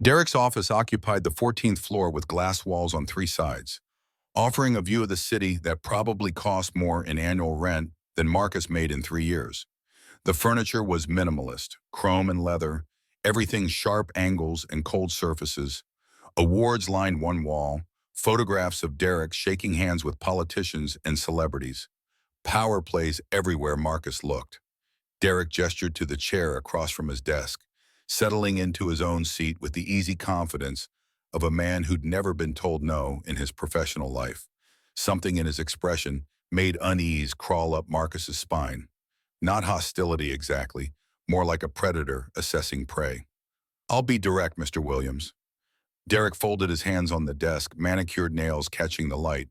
Derek's office occupied the 14th floor with glass walls on three sides, offering a view of the city that probably cost more in annual rent than Marcus made in 3 years. The furniture was minimalist, chrome and leather, everything sharp angles and cold surfaces. Awards lined one wall, photographs of Derek shaking hands with politicians and celebrities. Power plays everywhere Marcus looked. Derek gestured to the chair across from his desk, settling into his own seat with the easy confidence of a man who'd never been told no in his professional life. Something in his expression made unease crawl up Marcus's spine. Not hostility exactly, more like a predator assessing prey. "I'll be direct, Mr. Williams." Derek folded his hands on the desk, manicured nails catching the light.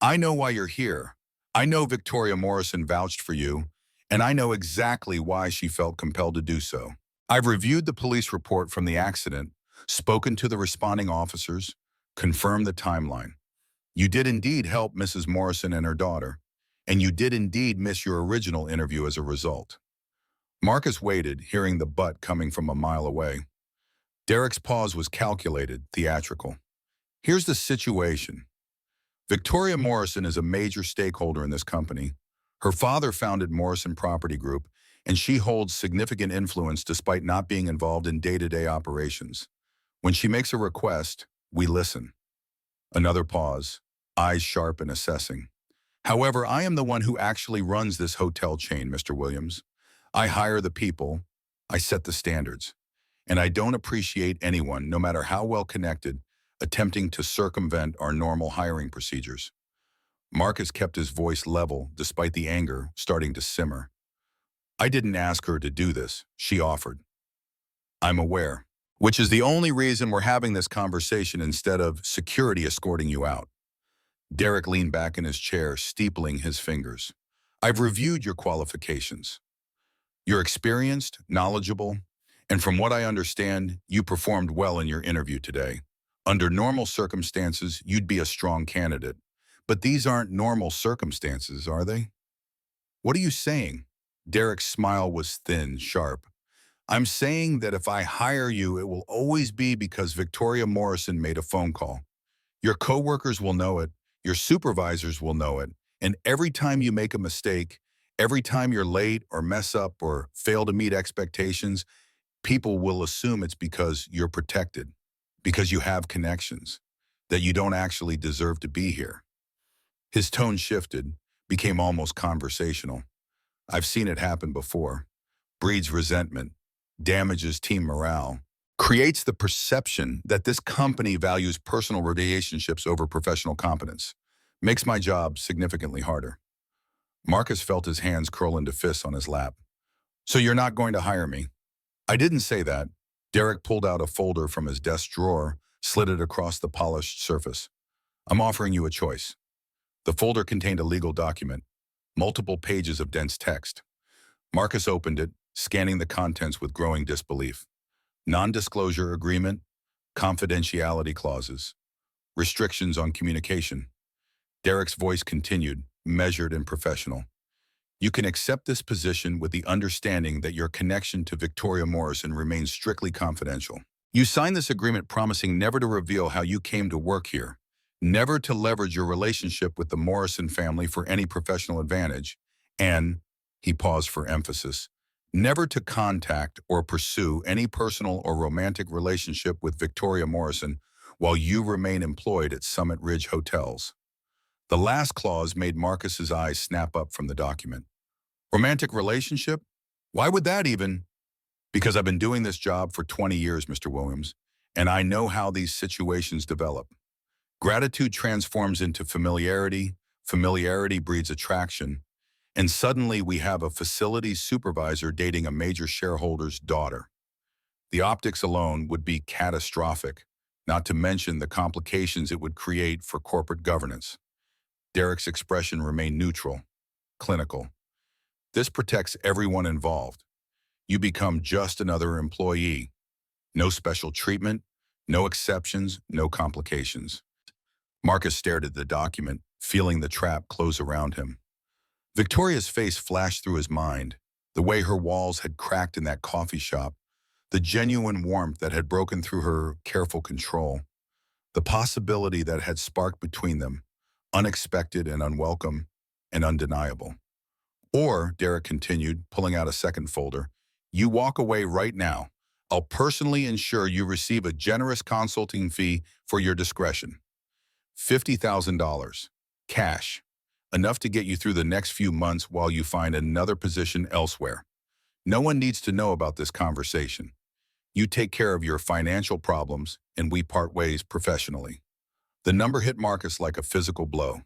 "I know why you're here. I know Victoria Morrison vouched for you, and I know exactly why she felt compelled to do so. I've reviewed the police report from the accident, spoken to the responding officers, confirmed the timeline. You did indeed help Mrs. Morrison and her daughter, and you did indeed miss your original interview as a result." Marcus waited, hearing the butt coming from a mile away. Derek's pause was calculated, theatrical. "Here's the situation. Victoria Morrison is a major stakeholder in this company. Her father founded Morrison Property Group, and she holds significant influence despite not being involved in day-to-day operations. When she makes a request, we listen." Another pause, eyes sharp and assessing. "However, I am the one who actually runs this hotel chain, Mr. Williams. I hire the people, I set the standards, and I don't appreciate anyone, no matter how well connected, attempting to circumvent our normal hiring procedures." Marcus kept his voice level despite the anger starting to simmer. "I didn't ask her to do this, she offered. I'm aware, which is the only reason we're having this conversation instead of security escorting you out." Derek leaned back in his chair, steepling his fingers. "I've reviewed your qualifications. You're experienced, knowledgeable, and from what I understand, you performed well in your interview today. Under normal circumstances, you'd be a strong candidate. But these aren't normal circumstances, are they?" "What are you saying?" Derek's smile was thin, sharp. "I'm saying that if I hire you, it will always be because Victoria Morrison made a phone call. Your coworkers will know it, your supervisors will know it, and every time you make a mistake, every time you're late or mess up or fail to meet expectations, people will assume it's because you're protected, because you have connections, that you don't actually deserve to be here." His tone shifted, became almost conversational. "I've seen it happen before. Breeds resentment, damages team morale, creates the perception that this company values personal relationships over professional competence. Makes my job significantly harder." Marcus felt his hands curl into fists on his lap. "So you're not going to hire me?" "I didn't say that." Derek pulled out a folder from his desk drawer, slid it across the polished surface. "I'm offering you a choice." The folder contained a legal document, multiple pages of dense text. Marcus opened it, scanning the contents with growing disbelief. Non-disclosure agreement, confidentiality clauses, restrictions on communication. Derek's voice continued, measured and professional. "You can accept this position with the understanding that your connection to Victoria Morrison remains strictly confidential. You signed this agreement promising never to reveal how you came to work here, never to leverage your relationship with the Morrison family for any professional advantage, and," he paused for emphasis, "never to contact or pursue any personal or romantic relationship with Victoria Morrison while you remain employed at Summit Ridge Hotels." The last clause made Marcus's eyes snap up from the document. "Romantic relationship? Why would that even?" "Because I've been doing this job for 20 years, Mr. Williams, and I know how these situations develop. Gratitude transforms into familiarity, familiarity breeds attraction, and suddenly we have a facilities supervisor dating a major shareholder's daughter. The optics alone would be catastrophic, not to mention the complications it would create for corporate governance." Derek's expression remained neutral, clinical. "This protects everyone involved. You become just another employee. No special treatment, no exceptions, no complications." Marcus stared at the document, feeling the trap close around him. Victoria's face flashed through his mind, the way her walls had cracked in that coffee shop, the genuine warmth that had broken through her careful control, the possibility that had sparked between them, unexpected and unwelcome and undeniable. Or, Derek continued, pulling out a second folder, you walk away right now. I'll personally ensure you receive a generous consulting fee for your discretion. $50,000. Cash. Enough to get you through the next few months while you find another position elsewhere. No one needs to know about this conversation. You take care of your financial problems, and we part ways professionally. The number hit Marcus like a physical blow.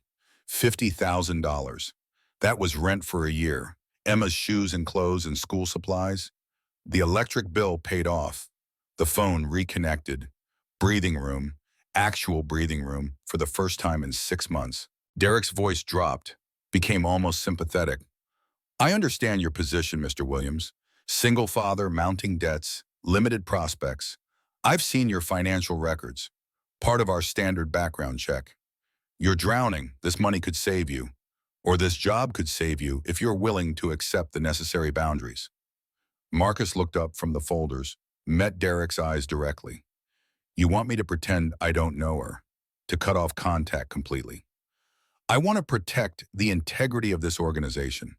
$50,000. That was rent for a year. Emma's shoes and clothes and school supplies. The electric bill paid off. The phone reconnected. Breathing room. Actual breathing room for the first time in 6 months. Derek's voice dropped, became almost sympathetic. I understand your position, Mr. Williams. Single father, mounting debts, limited prospects. I've seen your financial records. Part of our standard background check. You're drowning. This money could save you. Or this job could save you if you're willing to accept the necessary boundaries. Marcus looked up from the folders, met Derek's eyes directly. You want me to pretend I don't know her, to cut off contact completely. I want to protect the integrity of this organization.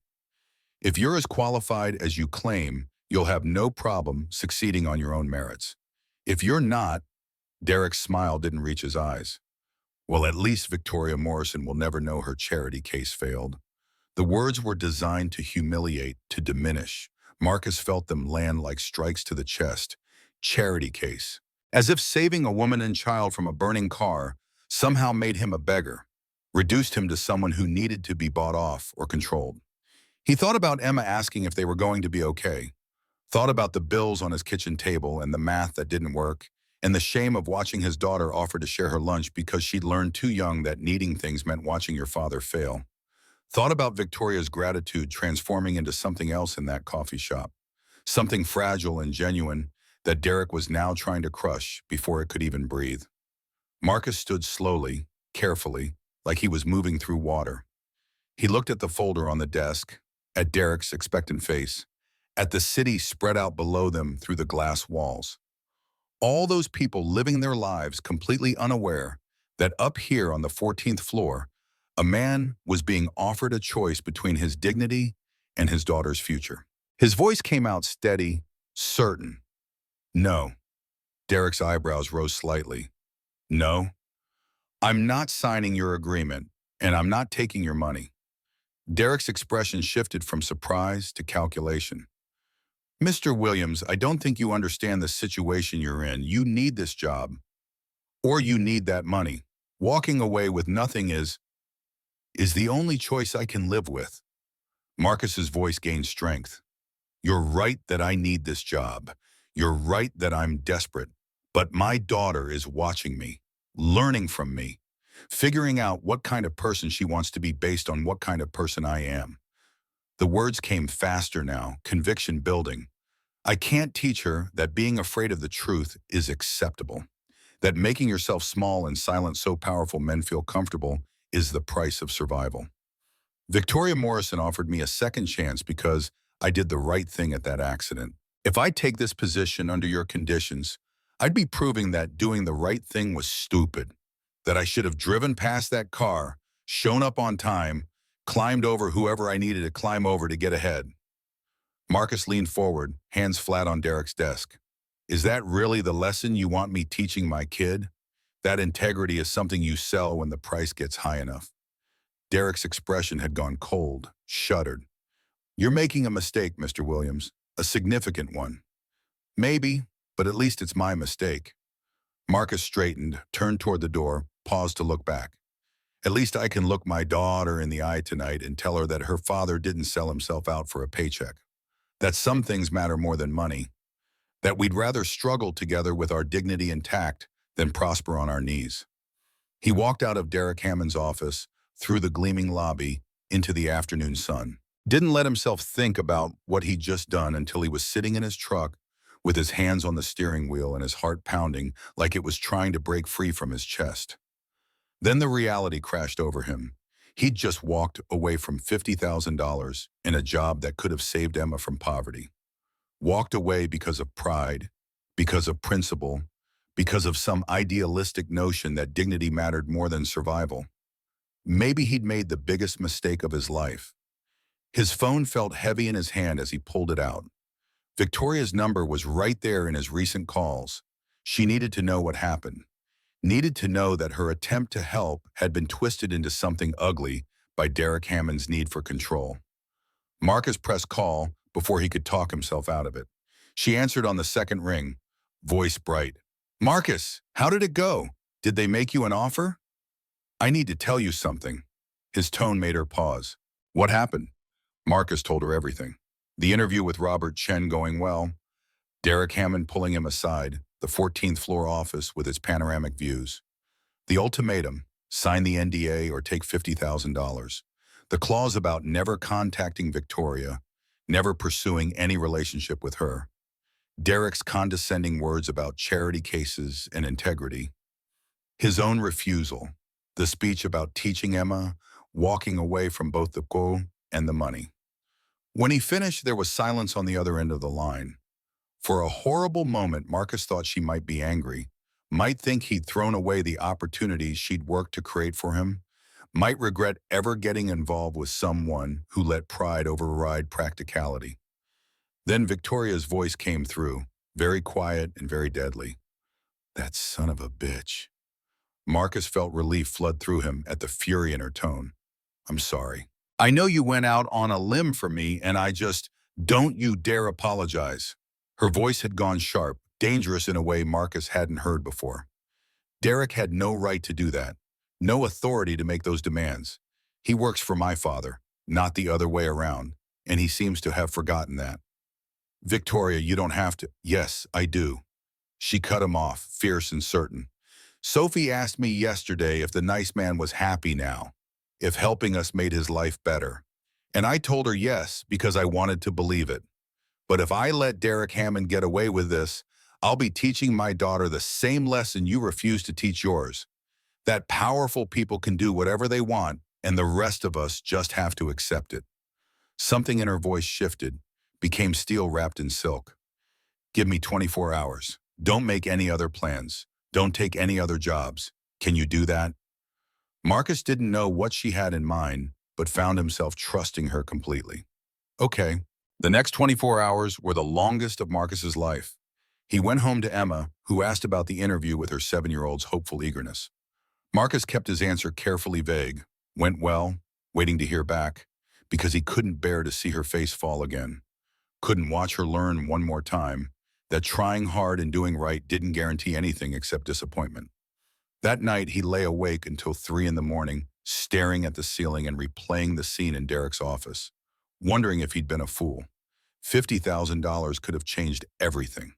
If you're as qualified as you claim, you'll have no problem succeeding on your own merits. If you're not, Derek's smile didn't reach his eyes. Well, at least Victoria Morrison will never know her charity case failed. The words were designed to humiliate, to diminish. Marcus felt them land like strikes to the chest. Charity case. As if saving a woman and child from a burning car somehow made him a beggar, reduced him to someone who needed to be bought off or controlled. He thought about Emma asking if they were going to be okay, thought about the bills on his kitchen table and the math that didn't work, and the shame of watching his daughter offer to share her lunch because she'd learned too young that needing things meant watching your father fail. Thought about Victoria's gratitude transforming into something else in that coffee shop, something fragile and genuine that Derek was now trying to crush before it could even breathe. Marcus stood slowly, carefully, like he was moving through water. He looked at the folder on the desk, at Derek's expectant face, at the city spread out below them through the glass walls. All those people living their lives completely unaware that up here on the 14th floor, a man was being offered a choice between his dignity and his daughter's future. His voice came out steady, certain. No. Derek's eyebrows rose slightly. No. I'm not signing your agreement, and I'm not taking your money. Derek's expression shifted from surprise to calculation. Mr. Williams, I don't think you understand the situation you're in. You need this job, or you need that money. Walking away with nothing is the only choice I can live with. Marcus's voice gained strength. You're right that I need this job. You're right that I'm desperate. But my daughter is watching me, learning from me, figuring out what kind of person she wants to be based on what kind of person I am. The words came faster now, conviction building. I can't teach her that being afraid of the truth is acceptable, that making yourself small and silent so powerful men feel comfortable is the price of survival. Victoria Morrison offered me a second chance because I did the right thing at that accident. If I take this position under your conditions, I'd be proving that doing the right thing was stupid, that I should have driven past that car, shown up on time, climbed over whoever I needed to climb over to get ahead. Marcus leaned forward, hands flat on Derek's desk. Is that really the lesson you want me teaching my kid? That integrity is something you sell when the price gets high enough. Derek's expression had gone cold, shuddered. You're making a mistake, Mr. Williams, a significant one. Maybe, but at least it's my mistake. Marcus straightened, turned toward the door, paused to look back. At least I can look my daughter in the eye tonight and tell her that her father didn't sell himself out for a paycheck. That some things matter more than money. That we'd rather struggle together with our dignity intact than prosper on our knees. He walked out of Derek Hammond's office, through the gleaming lobby, into the afternoon sun. Didn't let himself think about what he'd just done until he was sitting in his truck with his hands on the steering wheel and his heart pounding like it was trying to break free from his chest. Then the reality crashed over him. He'd just walked away from $50,000 in a job that could have saved Emma from poverty. Walked away because of pride, because of principle, because of some idealistic notion that dignity mattered more than survival. Maybe he'd made the biggest mistake of his life. His phone felt heavy in his hand as he pulled it out. Victoria's number was right there in his recent calls. She needed to know what happened, needed to know that her attempt to help had been twisted into something ugly by Derek Hammond's need for control. Marcus pressed call before he could talk himself out of it. She answered on the second ring, voice bright. Marcus, how did it go? Did they make you an offer? I need to tell you something. His tone made her pause. What happened? Marcus told her everything. The interview with Robert Chen going well, Derek Hammond pulling him aside, the 14th floor office with its panoramic views. The ultimatum, sign the NDA or take $50,000. The clause about never contacting Victoria, never pursuing any relationship with her. Derek's condescending words about charity cases and integrity. His own refusal, the speech about teaching Emma, walking away from both the goal and the money. When he finished, there was silence on the other end of the line. For a horrible moment, Marcus thought she might be angry, might think he'd thrown away the opportunities she'd worked to create for him, might regret ever getting involved with someone who let pride override practicality. Then Victoria's voice came through, very quiet and very deadly. That son of a bitch. Marcus felt relief flood through him at the fury in her tone. I'm sorry. I know you went out on a limb for me, and don't you dare apologize. Her voice had gone sharp, dangerous in a way Marcus hadn't heard before. Derek had no right to do that, no authority to make those demands. He works for my father, not the other way around, and he seems to have forgotten that. Victoria, you don't have to. Yes, I do. She cut him off, fierce and certain. Sophie asked me yesterday if the nice man was happy now, if helping us made his life better. And I told her yes, because I wanted to believe it. But if I let Derek Hammond get away with this, I'll be teaching my daughter the same lesson you refuse to teach yours. That powerful people can do whatever they want, and the rest of us just have to accept it. Something in her voice shifted, became steel wrapped in silk. Give me 24 hours. Don't make any other plans. Don't take any other jobs. Can you do that? Marcus didn't know what she had in mind, but found himself trusting her completely. Okay. The next 24 hours were the longest of Marcus's life. He went home to Emma, who asked about the interview with her 7-year-old's hopeful eagerness. Marcus kept his answer carefully vague. Went well, waiting to hear back, because he couldn't bear to see her face fall again. Couldn't watch her learn one more time that trying hard and doing right didn't guarantee anything except disappointment. That night, he lay awake until 3 a.m, staring at the ceiling and replaying the scene in Derek's office, wondering if he'd been a fool. $50,000 could have changed everything.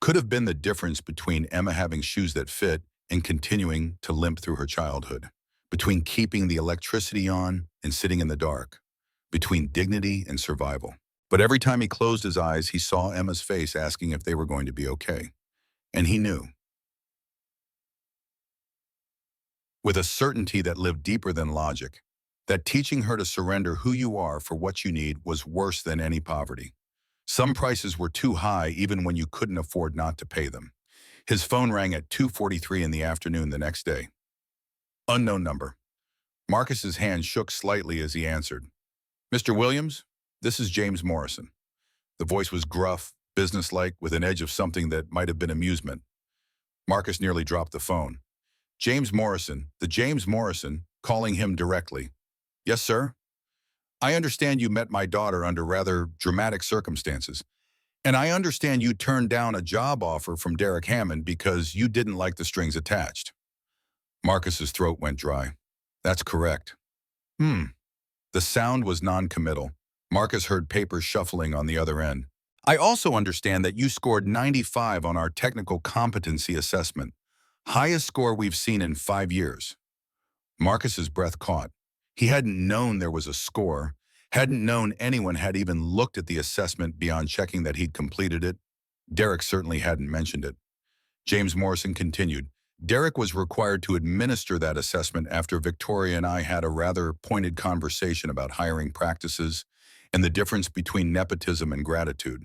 Could have been the difference between Emma having shoes that fit and continuing to limp through her childhood, between keeping the electricity on and sitting in the dark, between dignity and survival. But every time he closed his eyes, he saw Emma's face asking if they were going to be okay. And he knew. With a certainty that lived deeper than logic, that teaching her to surrender who you are for what you need was worse than any poverty. Some prices were too high even when you couldn't afford not to pay them. His phone rang at 2:43 in the afternoon the next day. Unknown number. Marcus's hand shook slightly as he answered. Mr. Williams, this is James Morrison. The voice was gruff, businesslike, with an edge of something that might have been amusement. Marcus nearly dropped the phone. James Morrison, the James Morrison, calling him directly. Yes, sir? I understand you met my daughter under rather dramatic circumstances, and I understand you turned down a job offer from Derek Hammond because you didn't like the strings attached. Marcus's throat went dry. That's correct. The sound was non-committal. Marcus heard papers shuffling on the other end. I also understand that you scored 95 on our technical competency assessment, highest score we've seen in 5 years. Marcus's breath caught. He hadn't known there was a score, hadn't known anyone had even looked at the assessment beyond checking that he'd completed it. Derek certainly hadn't mentioned it. James Morrison continued. Derek was required to administer that assessment after Victoria and I had a rather pointed conversation about hiring practices and the difference between nepotism and gratitude.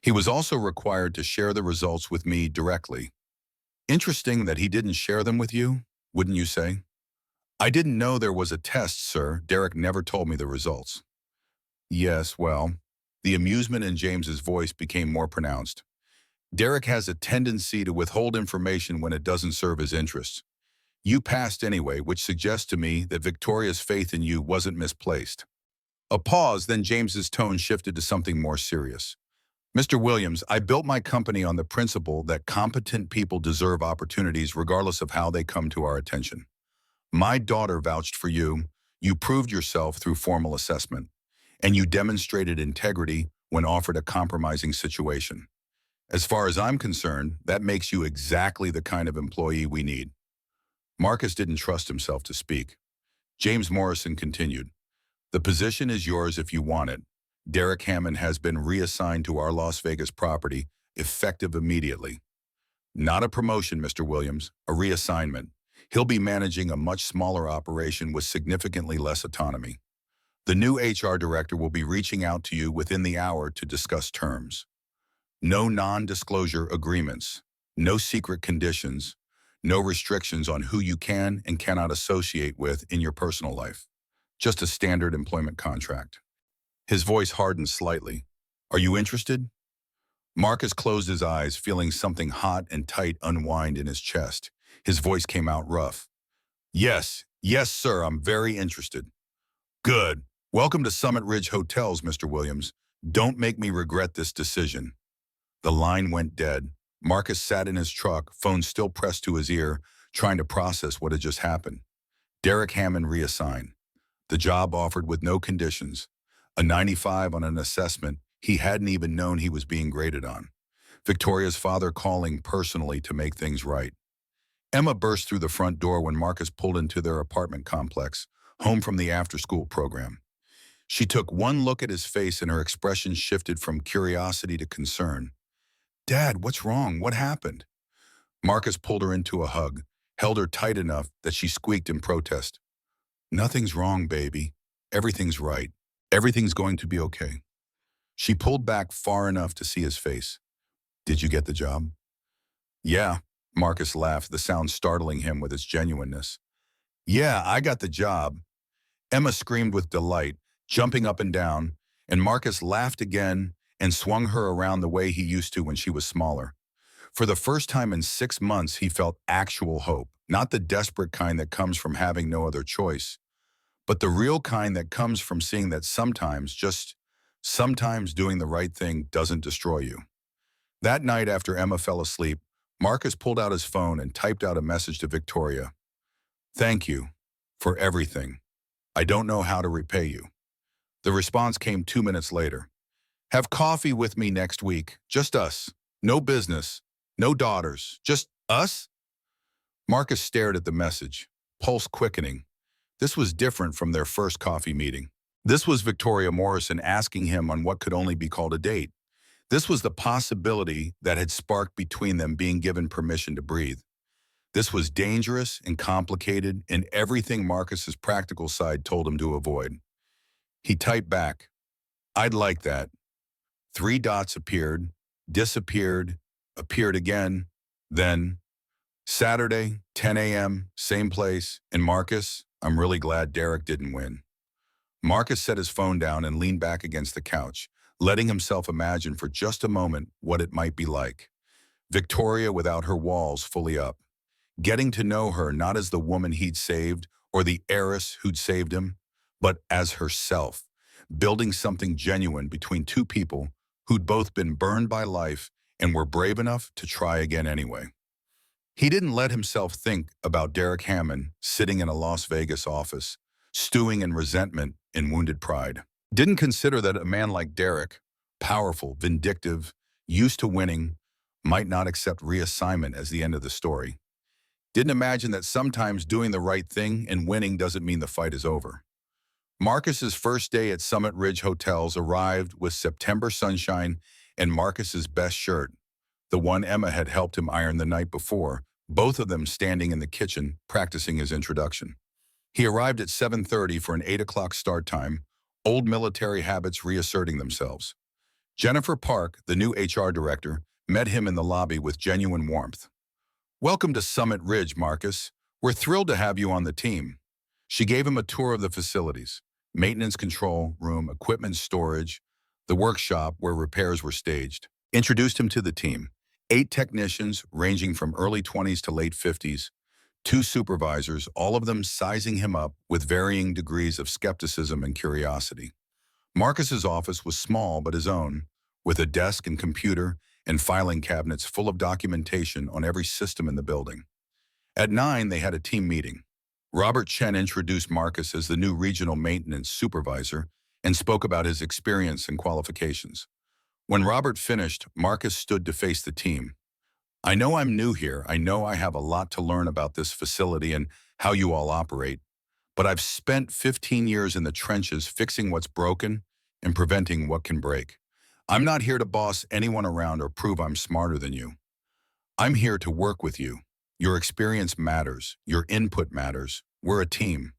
He was also required to share the results with me directly. Interesting that he didn't share them with you, wouldn't you say? I didn't know there was a test, sir. Derek never told me the results. Yes, well, the amusement in James's voice became more pronounced. Derek has a tendency to withhold information when it doesn't serve his interests. You passed anyway, which suggests to me that Victoria's faith in you wasn't misplaced. A pause, then James's tone shifted to something more serious. Mr. Williams, I built my company on the principle that competent people deserve opportunities regardless of how they come to our attention. My daughter vouched for you. You proved yourself through formal assessment, and you demonstrated integrity when offered a compromising situation. As far as I'm concerned, that makes you exactly the kind of employee we need. Marcus didn't trust himself to speak. James Morrison continued, the position is yours if you want it. Derek Hammond has been reassigned to our Las Vegas property, effective immediately. Not a promotion, Mr. Williams, a reassignment. He'll be managing a much smaller operation with significantly less autonomy. The new HR director will be reaching out to you within the hour to discuss terms. No non-disclosure agreements, no secret conditions, no restrictions on who you can and cannot associate with in your personal life. Just a standard employment contract. His voice hardened slightly. Are you interested? Marcus closed his eyes, feeling something hot and tight unwind in his chest. His voice came out rough. Yes, yes, sir, I'm very interested. Good. Welcome to Summit Ridge Hotels, Mr. Williams. Don't make me regret this decision. The line went dead. Marcus sat in his truck, phone still pressed to his ear, trying to process what had just happened. Derek Hammond reassigned. The job offered with no conditions. A 95 on an assessment he hadn't even known he was being graded on. Victoria's father calling personally to make things right. Emma burst through the front door when Marcus pulled into their apartment complex, home from the after-school program. She took one look at his face and her expression shifted from curiosity to concern. Dad, what's wrong? What happened? Marcus pulled her into a hug, held her tight enough that she squeaked in protest. Nothing's wrong, baby. Everything's right. Everything's going to be okay. She pulled back far enough to see his face. Did you get the job? Yeah, Marcus laughed, the sound startling him with its genuineness. Yeah, I got the job. Emma screamed with delight, jumping up and down, and Marcus laughed again and swung her around the way he used to when she was smaller. For the first time in 6 months, he felt actual hope, not the desperate kind that comes from having no other choice, but the real kind that comes from seeing that sometimes, just sometimes doing the right thing doesn't destroy you. That night after Emma fell asleep, Marcus pulled out his phone and typed out a message to Victoria. Thank you for everything. I don't know how to repay you. The response came 2 minutes later. Have coffee with me next week. Just us. No business. No daughters. Just us? Marcus stared at the message, pulse quickening. This was different from their first coffee meeting. This was Victoria Morrison asking him on what could only be called a date. This was the possibility that had sparked between them being given permission to breathe. This was dangerous and complicated and everything Marcus's practical side told him to avoid. He typed back, I'd like that. 3 dots appeared, disappeared, appeared again, then Saturday, 10 a.m., same place, and Marcus, I'm really glad Derek didn't win. Marcus set his phone down and leaned back against the couch, letting himself imagine for just a moment what it might be like. Victoria without her walls fully up. Getting to know her not as the woman he'd saved or the heiress who'd saved him, but as herself, building something genuine between 2 people who'd both been burned by life and were brave enough to try again anyway. He didn't let himself think about Derek Hammond sitting in a Las Vegas office, stewing in resentment and wounded pride. Didn't consider that a man like Derek, powerful, vindictive, used to winning, might not accept reassignment as the end of the story. Didn't imagine that sometimes doing the right thing and winning doesn't mean the fight is over. Marcus's first day at Summit Ridge Hotels arrived with September sunshine and Marcus's best shirt, the one Emma had helped him iron the night before, both of them standing in the kitchen practicing his introduction. He arrived at 7:30 for an 8 o'clock start time, old military habits reasserting themselves. Jennifer Park, the new HR director, met him in the lobby with genuine warmth. "Welcome to Summit Ridge, Marcus. We're thrilled to have you on the team." She gave him a tour of the facilities: maintenance control room, equipment storage, the workshop where repairs were staged. Introduced him to the team: 8 technicians ranging from early 20s to late 50s, 2 supervisors, all of them sizing him up with varying degrees of skepticism and curiosity. Marcus's office was small but his own, with a desk and computer and filing cabinets full of documentation on every system in the building. At 9, they had a team meeting. Robert Chen introduced Marcus as the new regional maintenance supervisor and spoke about his experience and qualifications. When Robert finished, Marcus stood to face the team. "I know I'm new here. I know I have a lot to learn about this facility and how you all operate, but I've spent 15 years in the trenches fixing what's broken and preventing what can break. I'm not here to boss anyone around or prove I'm smarter than you. I'm here to work with you. Your experience matters. Your input matters. We're a team."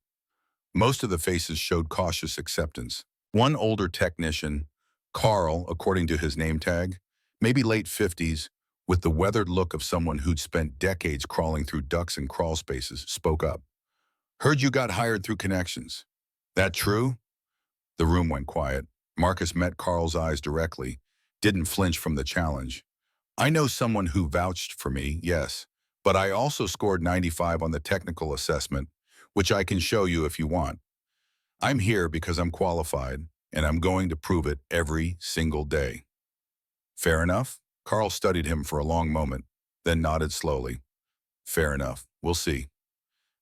Most of the faces showed cautious acceptance. One older technician, Carl, according to his name tag, maybe late 50s, with the weathered look of someone who'd spent decades crawling through ducts and crawl spaces, spoke up. "Heard you got hired through connections. That true?" The room went quiet. Marcus met Carl's eyes directly, didn't flinch from the challenge. "I know someone who vouched for me, yes, but I also scored 95 on the technical assessment, which I can show you if you want. I'm here because I'm qualified, and I'm going to prove it every single day." "Fair enough?" Carl studied him for a long moment, then nodded slowly. "Fair enough. We'll see."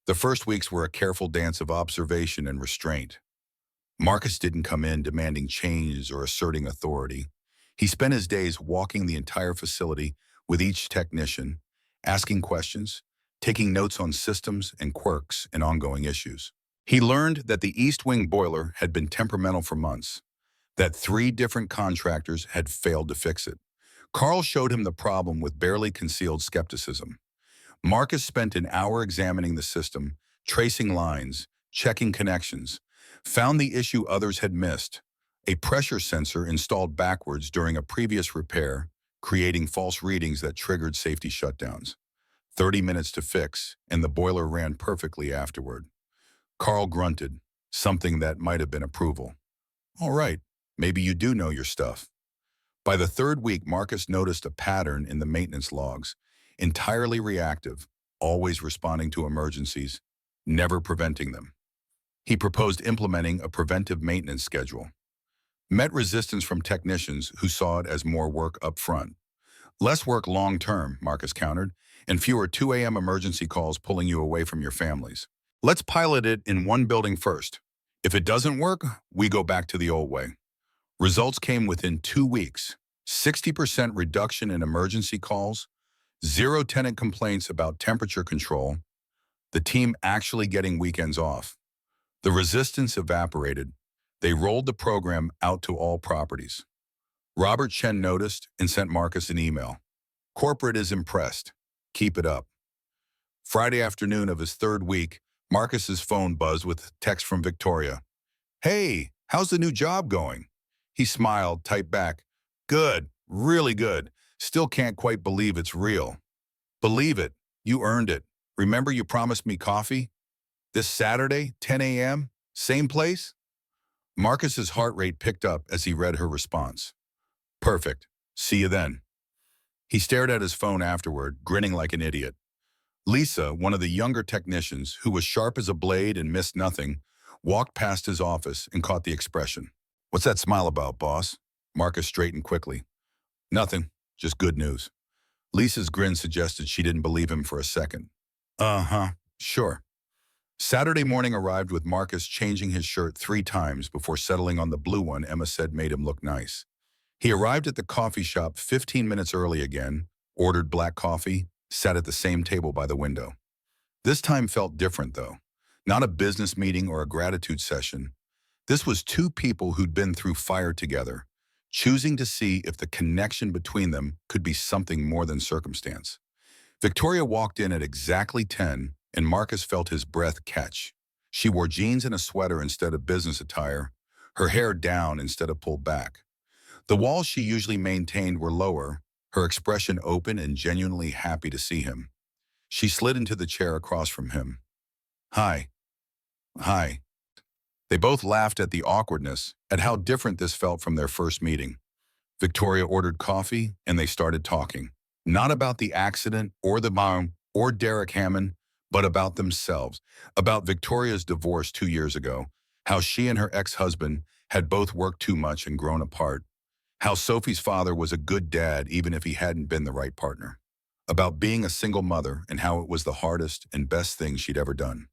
The first weeks were a careful dance of observation and restraint. Marcus didn't come in demanding change or asserting authority. He spent his days walking the entire facility with each technician, asking questions, taking notes on systems and quirks and ongoing issues. He learned that the East Wing boiler had been temperamental for months, that 3 different contractors had failed to fix it. Carl showed him the problem with barely concealed skepticism. Marcus spent an hour examining the system, tracing lines, checking connections, found the issue others had missed: a pressure sensor installed backwards during a previous repair, creating false readings that triggered safety shutdowns. 30 minutes to fix, and the boiler ran perfectly afterward. Carl grunted, something that might have been approval. "All right, maybe you do know your stuff." By the 3rd week, Marcus noticed a pattern in the maintenance logs: entirely reactive, always responding to emergencies, never preventing them. He proposed implementing a preventive maintenance schedule. Met resistance from technicians who saw it as more work up front. "Less work long-term," Marcus countered, "and fewer 2 a.m. emergency calls pulling you away from your families. Let's pilot it in one building first. If it doesn't work, we go back to the old way." Results came within 2 weeks: 60% reduction in emergency calls, 0 tenant complaints about temperature control, the team actually getting weekends off. The resistance evaporated. They rolled the program out to all properties. Robert Chen noticed and sent Marcus an email. "Corporate is impressed. Keep it up." Friday afternoon of his 3rd week, Marcus's phone buzzed with a text from Victoria. "Hey, how's the new job going?" He smiled, typed back, "Good, really good. Still can't quite believe it's real." "Believe it. You earned it. Remember you promised me coffee? This Saturday, 10 a.m., same place?" Marcus's heart rate picked up as he read her response. "Perfect. See you then." He stared at his phone afterward, grinning like an idiot. Lisa, one of the younger technicians, who was sharp as a blade and missed nothing, walked past his office and caught the expression. "What's that smile about, boss?" Marcus straightened quickly. "Nothing. Just good news." Lisa's grin suggested she didn't believe him for a second. "Uh-huh. Sure." Saturday morning arrived with Marcus changing his shirt 3 times before settling on the blue one Emma said made him look nice. He arrived at the coffee shop 15 minutes early again, ordered black coffee, sat at the same table by the window. This time felt different, though. Not a business meeting or a gratitude session. This was 2 people who'd been through fire together, choosing to see if the connection between them could be something more than circumstance. Victoria walked in at exactly 10, and Marcus felt his breath catch. She wore jeans and a sweater instead of business attire, her hair down instead of pulled back. The walls she usually maintained were lower, her expression open and genuinely happy to see him. She slid into the chair across from him. Hi. Hi. They both laughed at the awkwardness, at how different this felt from their first meeting. Victoria ordered coffee, and they started talking. Not about the accident or the bomb or Derek Hammond, but about themselves, about Victoria's divorce 2 years ago, how she and her ex-husband had both worked too much and grown apart, how Sophie's father was a good dad even if he hadn't been the right partner, about being a single mother and how it was the hardest and best thing she'd ever done.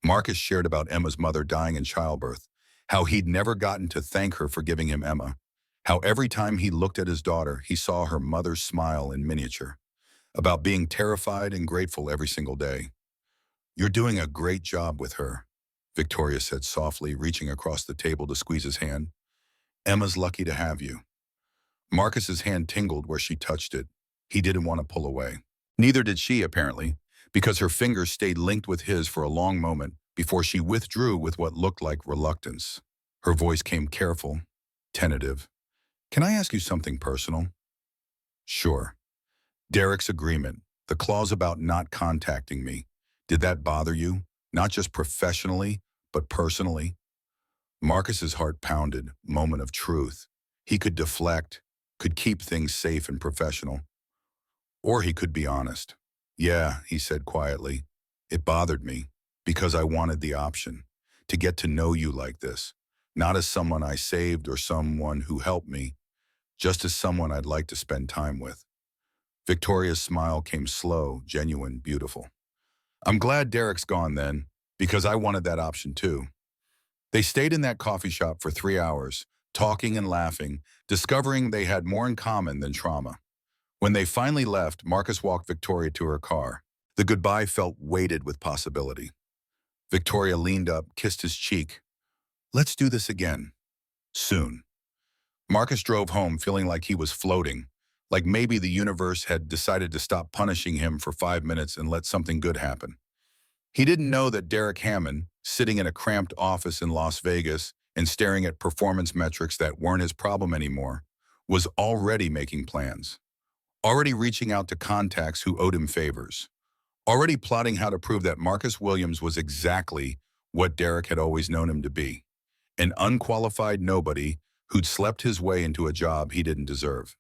Marcus shared about Emma's mother dying in childbirth, how he'd never gotten to thank her for giving him Emma, how every time he looked at his daughter, he saw her mother's smile in miniature, about being terrified and grateful every single day. You're doing a great job with her, Victoria said softly, reaching across the table to squeeze his hand. Emma's lucky to have you. Marcus's hand tingled where she touched it. He didn't want to pull away. Neither did she, apparently, because her fingers stayed linked with his for a long moment before she withdrew with what looked like reluctance. Her voice came careful, tentative. Can I ask you something personal? Sure. Derek's agreement, the clause about not contacting me, did that bother you? Not just professionally, but personally? Marcus's heart pounded, moment of truth. He could deflect, could keep things safe and professional. Or he could be honest. Yeah, he said quietly. It bothered me because I wanted the option to get to know you like this, not as someone I saved or someone who helped me, just as someone I'd like to spend time with. Victoria's smile came slow, genuine, beautiful. I'm glad Derek's gone then, because I wanted that option too. They stayed in that coffee shop for 3 hours, talking and laughing, discovering they had more in common than trauma. When they finally left, Marcus walked Victoria to her car. The goodbye felt weighted with possibility. Victoria leaned up, kissed his cheek. Let's do this again. Soon. Marcus drove home feeling like he was floating, like maybe the universe had decided to stop punishing him for 5 minutes and let something good happen. He didn't know that Derek Hammond, sitting in a cramped office in Las Vegas and staring at performance metrics that weren't his problem anymore, was already making plans, already reaching out to contacts who owed him favors, already plotting how to prove that Marcus Williams was exactly what Derek had always known him to be, an unqualified nobody who'd slept his way into a job he didn't deserve.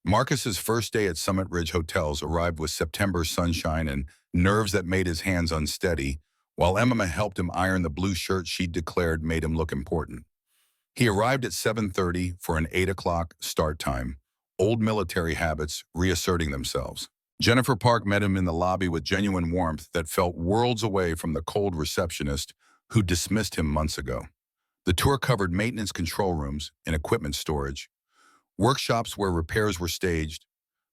Marcus's first day at Summit Ridge Hotels arrived with September sunshine and nerves that made his hands unsteady, while Emma helped him iron the blue shirt she'd declared made him look important. He arrived at 7:30 for an 8 o'clock start time, old military habits reasserting themselves. Jennifer Park met him in the lobby with genuine warmth that felt worlds away from the cold receptionist who dismissed him months ago. The tour covered maintenance control rooms and equipment storage, workshops where repairs were staged,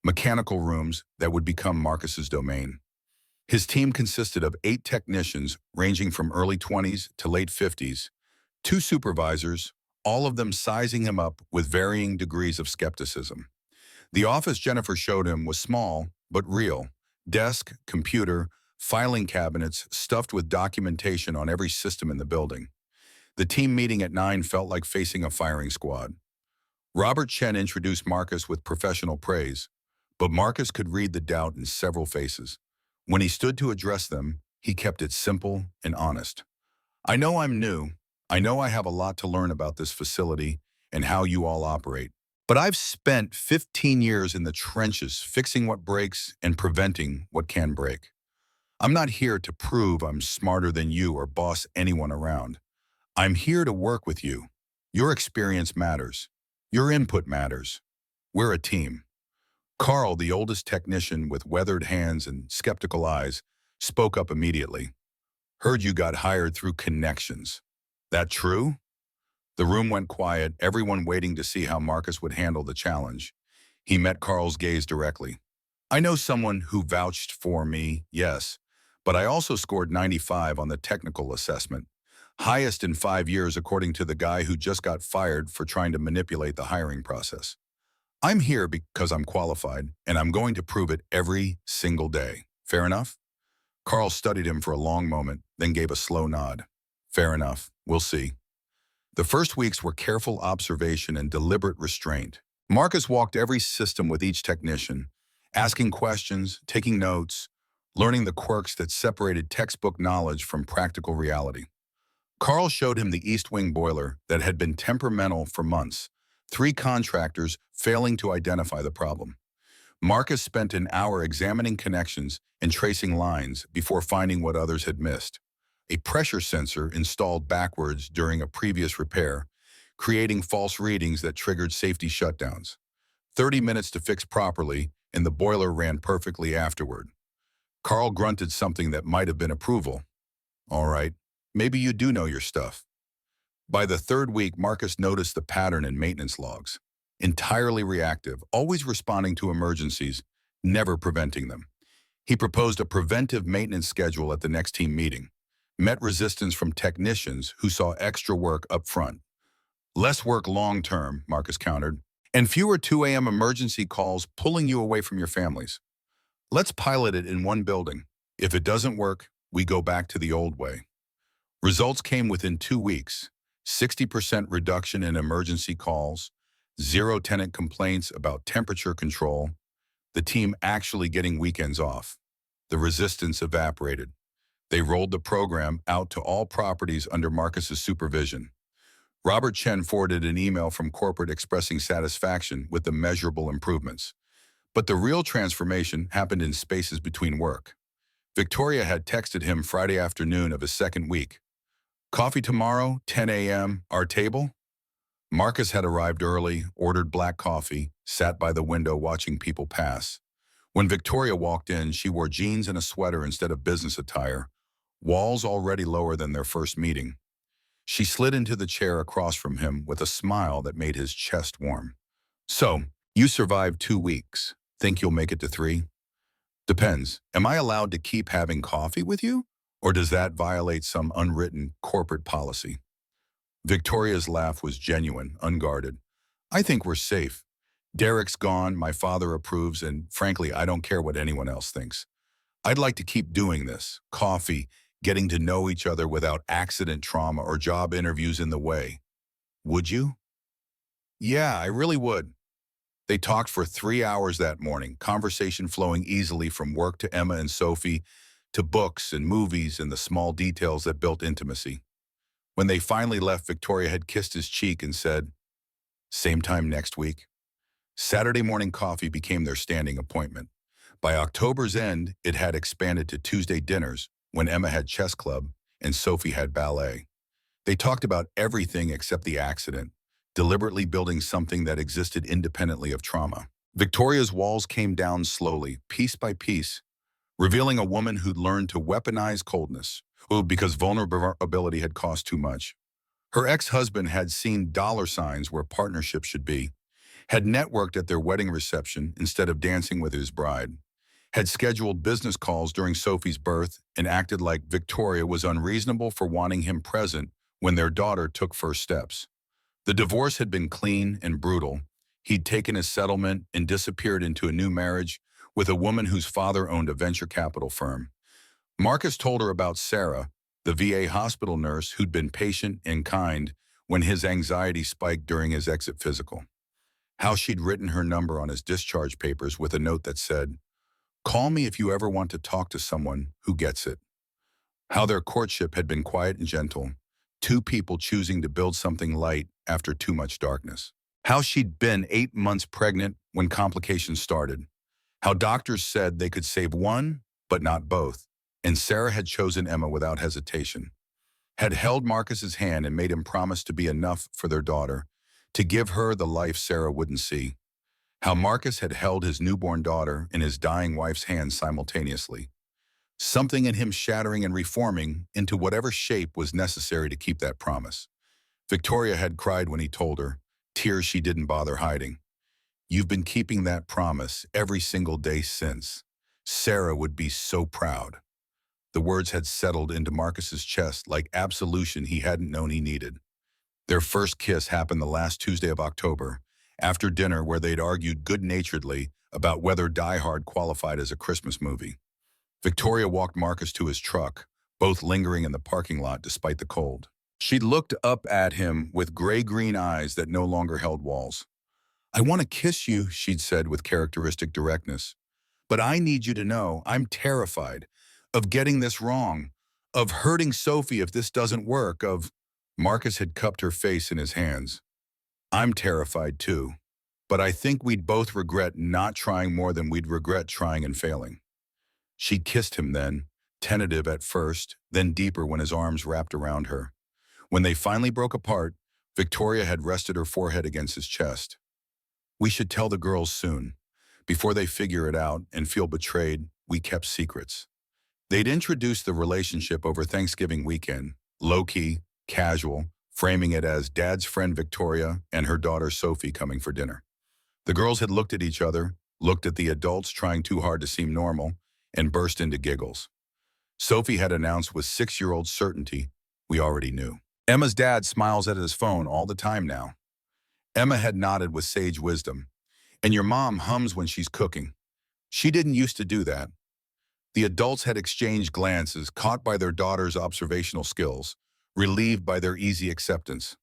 mechanical rooms that would become Marcus's domain. His team consisted of 8 technicians ranging from early 20s to late 50s, 2 supervisors, all of them sizing him up with varying degrees of skepticism. The office Jennifer showed him was small, but real. Desk, computer, filing cabinets stuffed with documentation on every system in the building. The team meeting at 9 felt like facing a firing squad. Robert Chen introduced Marcus with professional praise, but Marcus could read the doubt in several faces. When he stood to address them, he kept it simple and honest. I know I'm new. I know I have a lot to learn about this facility and how you all operate. But I've spent 15 years in the trenches fixing what breaks and preventing what can break. I'm not here to prove I'm smarter than you or boss anyone around. I'm here to work with you. Your experience matters. Your input matters. We're a team. Carl, the oldest technician with weathered hands and skeptical eyes, spoke up immediately. Heard you got hired through connections. That true? The room went quiet, everyone waiting to see how Marcus would handle the challenge. He met Carl's gaze directly. I know someone who vouched for me, yes, but I also scored 95 on the technical assessment. Highest in 5 years according to the guy who just got fired for trying to manipulate the hiring process. I'm here because I'm qualified, and I'm going to prove it every single day. Fair enough? Carl studied him for a long moment, then gave a slow nod. Fair enough. We'll see. The first weeks were careful observation and deliberate restraint. Marcus walked every system with each technician, asking questions, taking notes, learning the quirks that separated textbook knowledge from practical reality. Carl showed him the East Wing boiler that had been temperamental for months, three contractors failing to identify the problem. Marcus spent an hour examining connections and tracing lines before finding what others had missed. A pressure sensor installed backwards during a previous repair, creating false readings that triggered safety shutdowns. 30 minutes to fix properly, and the boiler ran perfectly afterward. Carl grunted something that might have been approval. All right, maybe you do know your stuff. By the third week, Marcus noticed the pattern in maintenance logs. Entirely reactive, always responding to emergencies, never preventing them. He proposed a preventive maintenance schedule at the next team meeting, met resistance from technicians who saw extra work up front. Less work long-term, Marcus countered, and fewer 2 a.m. emergency calls pulling you away from your families. Let's pilot it in one building. If it doesn't work, we go back to the old way. Results came within 2 weeks. 60% reduction in emergency calls, zero tenant complaints about temperature control, the team actually getting weekends off. The resistance evaporated. They rolled the program out to all properties under Marcus's supervision. Robert Chen forwarded an email from corporate expressing satisfaction with the measurable improvements. But the real transformation happened in spaces between work. Victoria had texted him Friday afternoon of his second week. Coffee tomorrow, 10 a.m., our table? Marcus had arrived early, ordered black coffee, sat by the window watching people pass. When Victoria walked in, she wore jeans and a sweater instead of business attire, walls already lower than their first meeting. She slid into the chair across from him with a smile that made his chest warm. So, you survived 2 weeks. Think you'll make it to 3? Depends. Am I allowed to keep having coffee with you? Or does that violate some unwritten corporate policy? Victoria's laugh was genuine, unguarded. I think we're safe. Derek's gone, my father approves, and frankly, I don't care what anyone else thinks. I'd like to keep doing this. Coffee, getting to know each other without accident trauma or job interviews in the way. Would you? Yeah, I really would. They talked for 3 hours that morning, conversation flowing easily from work to Emma and Sophie, to books and movies and the small details that built intimacy. When they finally left, Victoria had kissed his cheek and said, "Same time next week." Saturday morning coffee became their standing appointment. By October's end, it had expanded to Tuesday dinners when Emma had chess club and Sophie had ballet. They talked about everything except the accident, deliberately building something that existed independently of trauma. Victoria's walls came down slowly, piece by piece, revealing a woman who'd learned to weaponize coldness, because vulnerability had cost too much. Her ex-husband had seen dollar signs where partnership should be, had networked at their wedding reception instead of dancing with his bride, had scheduled business calls during Sophie's birth and acted like Victoria was unreasonable for wanting him present when their daughter took first steps. The divorce had been clean and brutal. He'd taken his settlement and disappeared into a new marriage with a woman whose father owned a venture capital firm. Marcus told her about Sarah, the VA hospital nurse who'd been patient and kind when his anxiety spiked during his exit physical. How she'd written her number on his discharge papers with a note that said, "Call me if you ever want to talk to someone who gets it." How their courtship had been quiet and gentle, two people choosing to build something light after too much darkness. How she'd been 8 months pregnant when complications started. How doctors said they could save one, but not both. And Sarah had chosen Emma without hesitation. Had held Marcus's hand and made him promise to be enough for their daughter, to give her the life Sarah wouldn't see. How Marcus had held his newborn daughter in his dying wife's hands simultaneously. Something in him shattering and reforming into whatever shape was necessary to keep that promise. Victoria had cried when he told her, tears she didn't bother hiding. "You've been keeping that promise every single day since. Sarah would be so proud." The words had settled into Marcus's chest like absolution he hadn't known he needed. Their first kiss happened the last Tuesday of October, after dinner where they'd argued good-naturedly about whether Die Hard qualified as a Christmas movie. Victoria walked Marcus to his truck, both lingering in the parking lot despite the cold. She looked up at him with gray-green eyes that no longer held walls. "I want to kiss you," she'd said with characteristic directness. "But I need you to know I'm terrified of getting this wrong, of hurting Sophie if this doesn't work, of—" Marcus had cupped her face in his hands. "I'm terrified too, but I think we'd both regret not trying more than we'd regret trying and failing." She kissed him then, tentative at first, then deeper when his arms wrapped around her. When they finally broke apart, Victoria had rested her forehead against his chest. "We should tell the girls soon. Before they figure it out and feel betrayed, we kept secrets." They'd introduced the relationship over Thanksgiving weekend, low-key, casual, framing it as Dad's friend Victoria and her daughter Sophie coming for dinner. The girls had looked at each other, looked at the adults trying too hard to seem normal, and burst into giggles. Sophie had announced with 6-year-old certainty, "We already knew." Emma's dad smiles at his phone all the time now. Emma had nodded with sage wisdom. "And your mom hums when she's cooking. She didn't used to do that." The adults had exchanged glances, caught by their daughter's observational skills, relieved by their easy acceptance.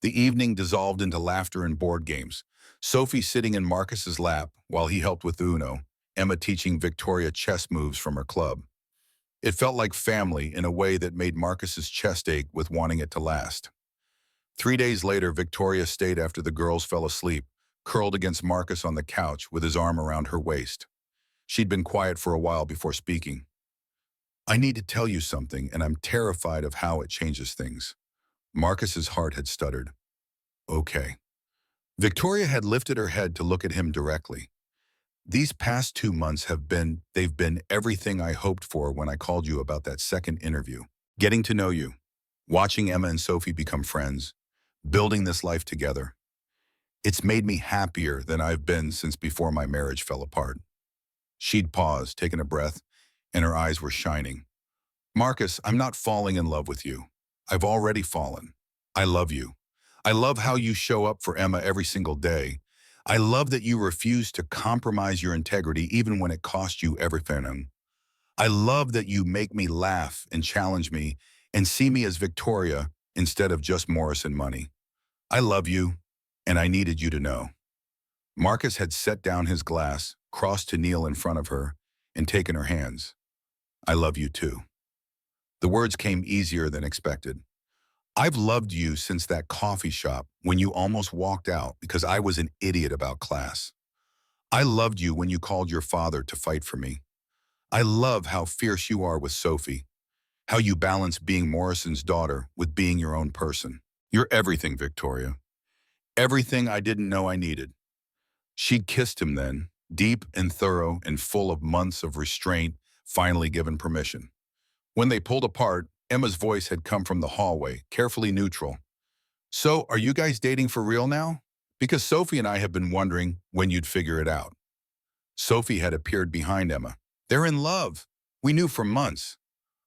The evening dissolved into laughter and board games. Sophie sitting in Marcus's lap while he helped with Uno, Emma teaching Victoria chess moves from her club. It felt like family in a way that made Marcus's chest ache with wanting it to last. 3 days later, Victoria stayed after the girls fell asleep, curled against Marcus on the couch with his arm around her waist. She'd been quiet for a while before speaking. "I need to tell you something, and I'm terrified of how it changes things." Marcus's heart had stuttered. "Okay." Victoria had lifted her head to look at him directly. "These past 2 months they've been everything I hoped for when I called you about that second interview. Getting to know you, watching Emma and Sophie become friends, building this life together. It's made me happier than I've been since before my marriage fell apart." She'd paused, taken a breath, and her eyes were shining. "Marcus, I'm not falling in love with you. I've already fallen. I love you. I love how you show up for Emma every single day. I love that you refuse to compromise your integrity even when it costs you everything. I love that you make me laugh and challenge me and see me as Victoria instead of just Morris and money. I love you, and I needed you to know." Marcus had set down his glass, crossed to kneel in front of her, and taken her hands. "I love you too." The words came easier than expected. "I've loved you since that coffee shop when you almost walked out because I was an idiot about class. I loved you when you called your father to fight for me. I love how fierce you are with Sophie, how you balance being Morrison's daughter with being your own person. You're everything, Victoria. Everything I didn't know I needed." She kissed him then, deep and thorough and full of months of restraint, finally given permission. When they pulled apart, Emma's voice had come from the hallway, carefully neutral. "So, are you guys dating for real now? Because Sophie and I have been wondering when you'd figure it out." Sophie had appeared behind Emma. "They're in love. We knew for months."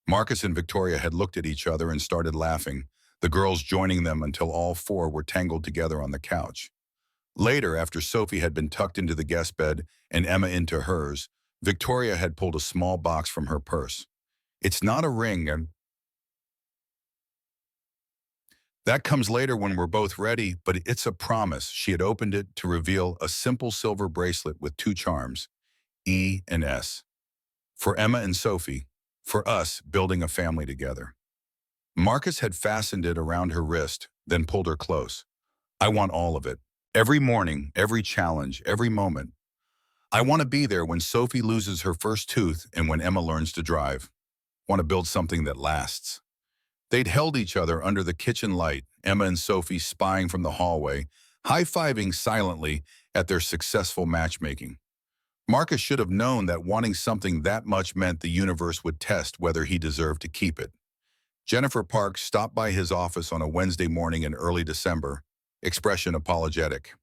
Marcus and Victoria had looked at each other and started laughing, the girls joining them until all four were tangled together on the couch. Later, after Sophie had been tucked into the guest bed and Emma into hers, Victoria had pulled a small box from her purse. "It's not a ring, and that comes later when we're both ready, but it's a promise." She had opened it to reveal a simple silver bracelet with two charms, E and S. For Emma and Sophie, for us building a family together. Marcus had fastened it around her wrist, then pulled her close. "I want all of it. Every morning, every challenge, every moment. I want to be there when Sophie loses her first tooth and when Emma learns to drive. Want to build something that lasts." They'd held each other under the kitchen light, Emma and Sophie spying from the hallway, high-fiving silently at their successful matchmaking. Marcus should have known that wanting something that much meant the universe would test whether he deserved to keep it. Jennifer Parks stopped by his office on a Wednesday morning in early December, expression apologetic.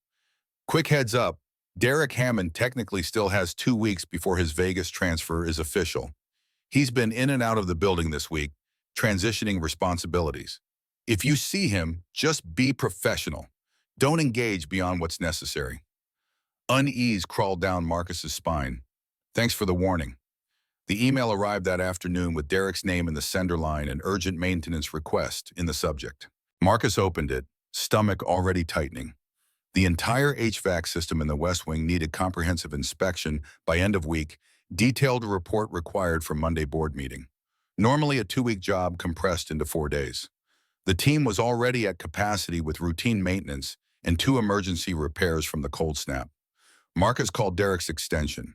"Quick heads up, Derek Hammond technically still has 2 weeks before his Vegas transfer is official. He's been in and out of the building this week, transitioning responsibilities. If you see him, just be professional. Don't engage beyond what's necessary." Unease crawled down Marcus's spine. "Thanks for the warning." The email arrived that afternoon with Derek's name in the sender line and urgent maintenance request in the subject. Marcus opened it, stomach already tightening. The entire HVAC system in the West Wing needed comprehensive inspection by end of week, detailed report required for Monday board meeting. Normally a 2-week job compressed into 4 days. The team was already at capacity with routine maintenance and 2 emergency repairs from the cold snap. Marcus called Derek's extension.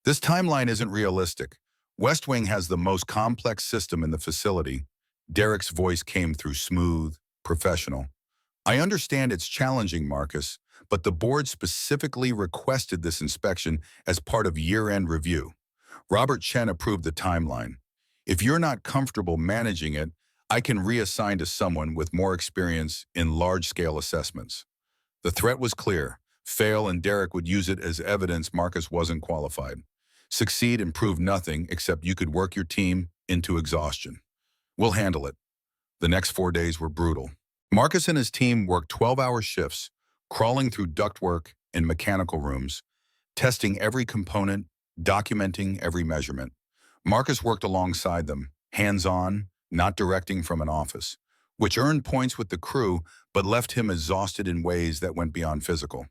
This timeline isn't realistic. West Wing has the most complex system in the facility. Derek's voice came through smooth, professional. I understand it's challenging, Marcus, but the board specifically requested this inspection as part of year-end review. Robert Chen approved the timeline. If you're not comfortable managing it, I can reassign to someone with more experience in large-scale assessments. The threat was clear. Fail and Derek would use it as evidence Marcus wasn't qualified. Succeed and prove nothing except you could work your team into exhaustion. We'll handle it. The next 4 days were brutal. Marcus and his team worked 12-hour shifts, crawling through ductwork and mechanical rooms, testing every component, documenting every measurement. Marcus worked alongside them, hands-on, not directing from an office, which earned points with the crew but left him exhausted in ways that went beyond physical.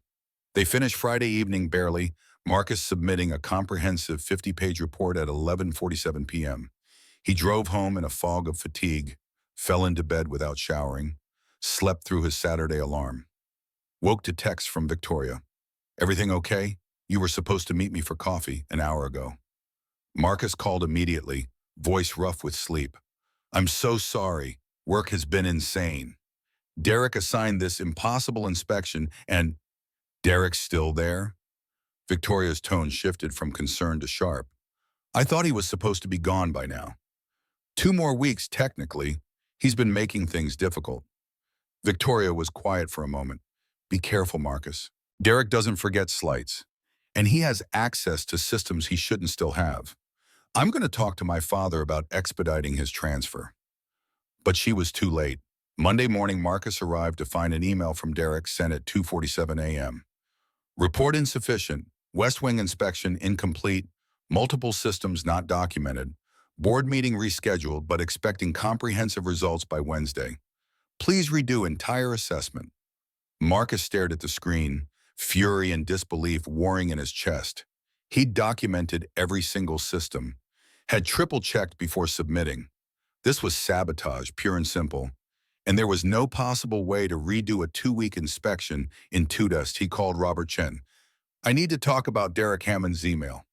They finished Friday evening barely, Marcus submitting a comprehensive 50-page report at 11:47 p.m. He drove home in a fog of fatigue, fell into bed without showering, slept through his Saturday alarm. Woke to text from Victoria. "Everything okay? You were supposed to meet me for coffee an hour ago." Marcus called immediately, voice rough with sleep. "I'm so sorry. Work has been insane. Derek assigned this impossible inspection and..." "Derek's still there?" Victoria's tone shifted from concern to sharp. "I thought he was supposed to be gone by now." "2 more weeks, technically. He's been making things difficult." Victoria was quiet for a moment. "Be careful, Marcus. Derek doesn't forget slights. And he has access to systems he shouldn't still have. I'm going to talk to my father about expediting his transfer." But she was too late. Monday morning, Marcus arrived to find an email from Derek sent at 2:47 a.m. "Report insufficient. West Wing inspection incomplete. Multiple systems not documented. Board meeting rescheduled but expecting comprehensive results by Wednesday. Please redo entire assessment." Marcus stared at the screen, fury and disbelief warring in his chest. He'd documented every single system, had triple-checked before submitting. This was sabotage, pure and simple. And there was no possible way to redo a 2-week inspection in Tudust. He called Robert Chen. "I need to talk about Derek Hammond's email."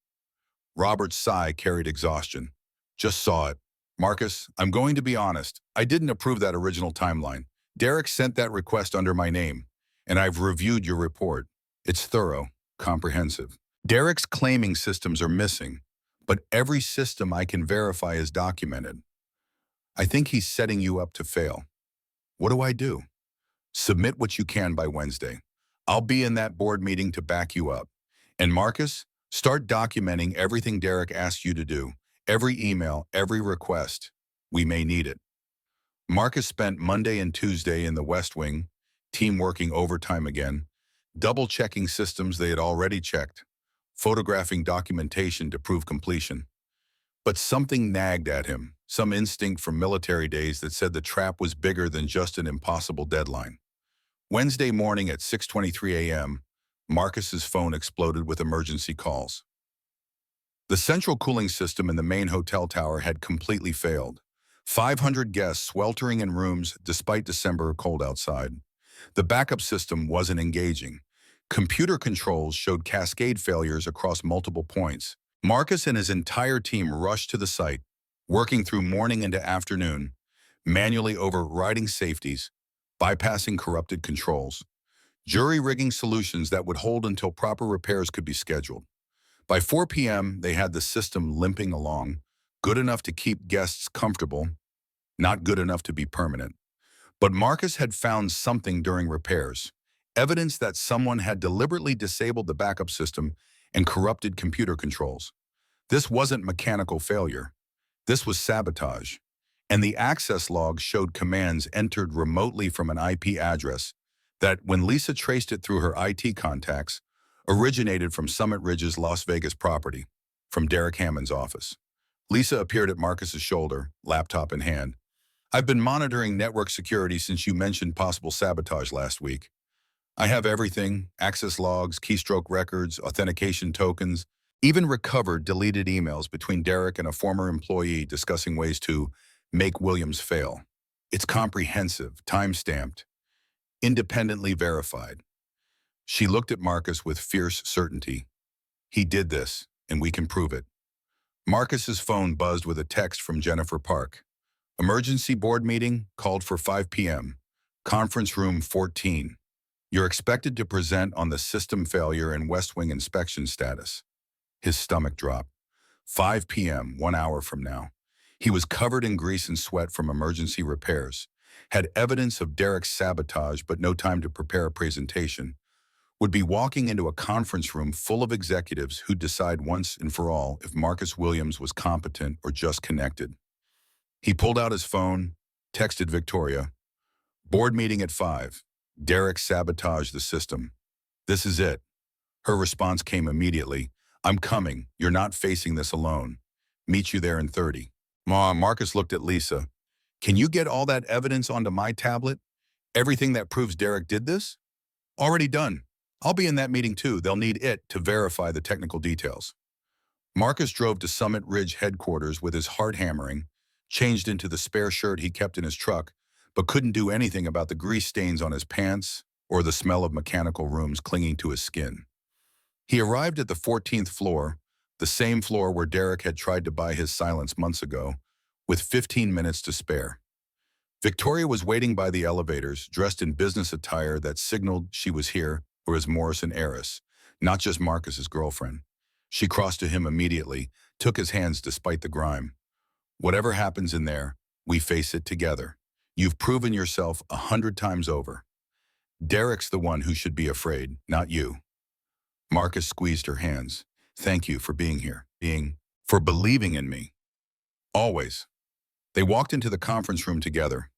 Robert's sigh carried exhaustion. "Just saw it. Marcus, I'm going to be honest. I didn't approve that original timeline. Derek sent that request under my name, and I've reviewed your report. It's thorough, comprehensive. Derek's claiming systems are missing, but every system I can verify is documented. I think he's setting you up to fail. What do I do?" "Submit what you can by Wednesday. I'll be in that board meeting to back you up. And Marcus, start documenting everything Derek asked you to do. Every email, every request. We may need it." Marcus spent Monday and Tuesday in the West Wing, team working overtime again, double-checking systems they had already checked, photographing documentation to prove completion. But something nagged at him, some instinct from military days that said the trap was bigger than just an impossible deadline. Wednesday morning at 6:23 a.m., Marcus's phone exploded with emergency calls. The central cooling system in the main hotel tower had completely failed. 500 guests sweltering in rooms despite December cold outside. The backup system wasn't engaging. Computer controls showed cascade failures across multiple points. Marcus and his entire team rushed to the site, working through morning into afternoon, manually overriding safeties, bypassing corrupted controls, jury-rigging solutions that would hold until proper repairs could be scheduled. By 4 p.m., they had the system limping along, good enough to keep guests comfortable, not good enough to be permanent. But Marcus had found something during repairs, evidence that someone had deliberately disabled the backup system and corrupted computer controls. This wasn't mechanical failure. This was sabotage. And the access logs showed commands entered remotely from an IP address that, when Lisa traced it through her IT contacts, originated from Summit Ridge's Las Vegas property, from Derek Hammond's office. Lisa appeared at Marcus's shoulder, laptop in hand. I've been monitoring network security since you mentioned possible sabotage last week. I have everything, access logs, keystroke records, authentication tokens, even recovered deleted emails between Derek and a former employee discussing ways to make Williams fail. It's comprehensive, time-stamped, independently verified. She looked at Marcus with fierce certainty. He did this, and we can prove it. Marcus's phone buzzed with a text from Jennifer Park. Emergency board meeting called for 5 p.m. Conference room 14. You're expected to present on the system failure and West Wing inspection status. His stomach dropped. 5 p.m., 1 hour from now. He was covered in grease and sweat from emergency repairs, had evidence of Derek's sabotage but no time to prepare a presentation, would be walking into a conference room full of executives who'd decide once and for all if Marcus Williams was competent or just connected. He pulled out his phone, texted Victoria. Board meeting at 5. Derek sabotaged the system. This is it. Her response came immediately. I'm coming. You're not facing this alone. Meet you there in 30. Marcus looked at Lisa. Can you get all that evidence onto my tablet? Everything that proves Derek did this? Already done. I'll be in that meeting too. They'll need it to verify the technical details. Marcus drove to Summit Ridge headquarters with his heart hammering, changed into the spare shirt he kept in his truck, but couldn't do anything about the grease stains on his pants or the smell of mechanical rooms clinging to his skin. He arrived at the 14th floor, the same floor where Derek had tried to buy his silence months ago, with 15 minutes to spare. Victoria was waiting by the elevators, dressed in business attire that signaled she was here for his Morrison heiress, not just Marcus's girlfriend. She crossed to him immediately, took his hands despite the grime. Whatever happens in there, we face it together. You've proven yourself 100 times over. Derek's the one who should be afraid, not you. Marcus squeezed her hands. Thank you for being here, for believing in me. Always. They walked into the conference room together.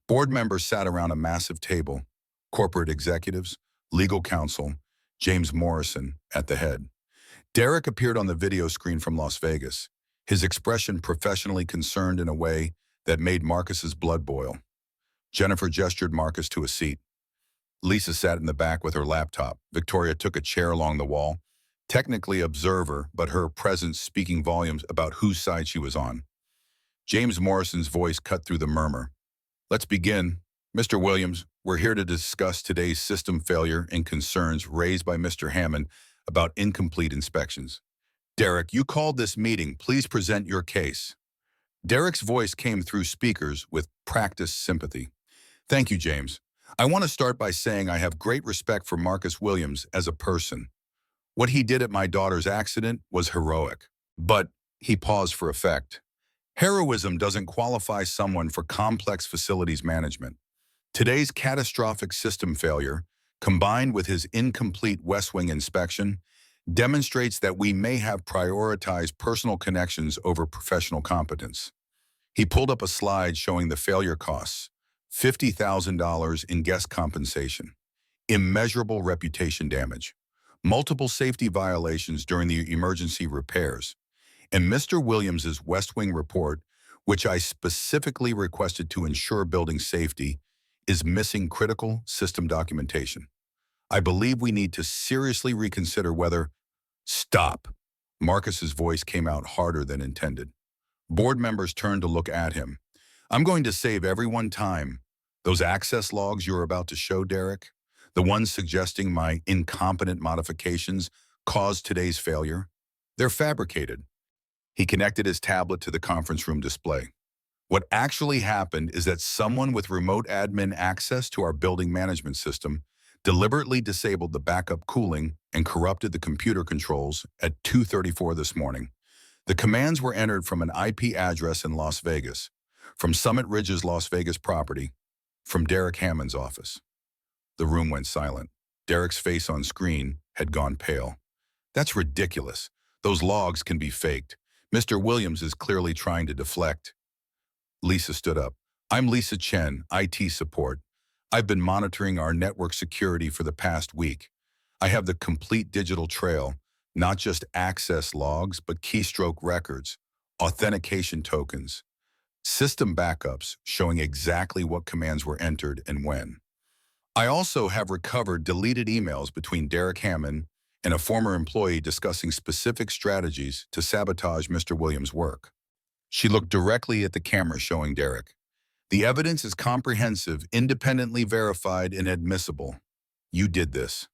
Board members sat around a massive table, corporate executives, legal counsel, James Morrison at the head. Derek appeared on the video screen from Las Vegas, his expression professionally concerned in a way that made Marcus's blood boil. Jennifer gestured Marcus to a seat. Lisa sat in the back with her laptop. Victoria took a chair along the wall, technically observer, but her presence speaking volumes about whose side she was on. James Morrison's voice cut through the murmur. Let's begin. Mr. Williams, we're here to discuss today's system failure and concerns raised by Mr. Hammond about incomplete inspections. Derek, you called this meeting. Please present your case. Derek's voice came through speakers with practiced sympathy. Thank you, James. I want to start by saying I have great respect for Marcus Williams as a person. What he did at my daughter's accident was heroic. But he paused for effect. Heroism doesn't qualify someone for complex facilities management. Today's catastrophic system failure, combined with his incomplete West Wing inspection, demonstrates that we may have prioritized personal connections over professional competence. He pulled up a slide showing the failure costs, $50,000 in guest compensation, immeasurable reputation damage, multiple safety violations during the emergency repairs, and Mr. Williams's West Wing report, which I specifically requested to ensure building safety, is missing critical system documentation. I believe we need to seriously reconsider whether— Stop! Marcus's voice came out harder than intended. Board members turned to look at him. I'm going to save everyone time. Those access logs you're about to show, Derek, the ones suggesting my incompetent modifications caused today's failure, they're fabricated. He connected his tablet to the conference room display. What actually happened is that someone with remote admin access to our building management system deliberately disabled the backup cooling and corrupted the computer controls at 2:34 this morning. The commands were entered from an IP address in Las Vegas, from Summit Ridge's Las Vegas property, from Derek Hammond's office. The room went silent. Derek's face on screen had gone pale. That's ridiculous. Those logs can be faked. Mr. Williams is clearly trying to deflect. Lisa stood up. I'm Lisa Chen, IT support. I've been monitoring our network security for the past week. I have the complete digital trail, not just access logs, but keystroke records, authentication tokens, system backups showing exactly what commands were entered and when. I also have recovered deleted emails between Derek Hammond and a former employee discussing specific strategies to sabotage Mr. Williams' work. She looked directly at the camera showing Derek. The evidence is comprehensive, independently verified, and admissible. You did this.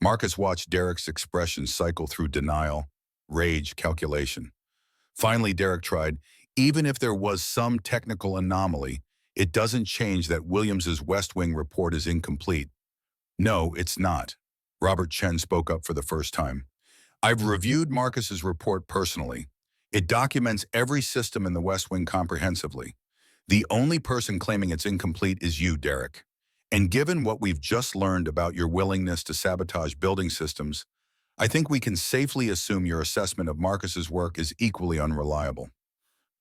Marcus watched Derek's expression cycle through denial, rage, calculation. Finally, Derek tried, even if there was some technical anomaly, it doesn't change that Williams's West Wing report is incomplete. No, it's not. Robert Chen spoke up for the first time. I've reviewed Marcus's report personally. It documents every system in the West Wing comprehensively. The only person claiming it's incomplete is you, Derek. And given what we've just learned about your willingness to sabotage building systems, I think we can safely assume your assessment of Marcus's work is equally unreliable.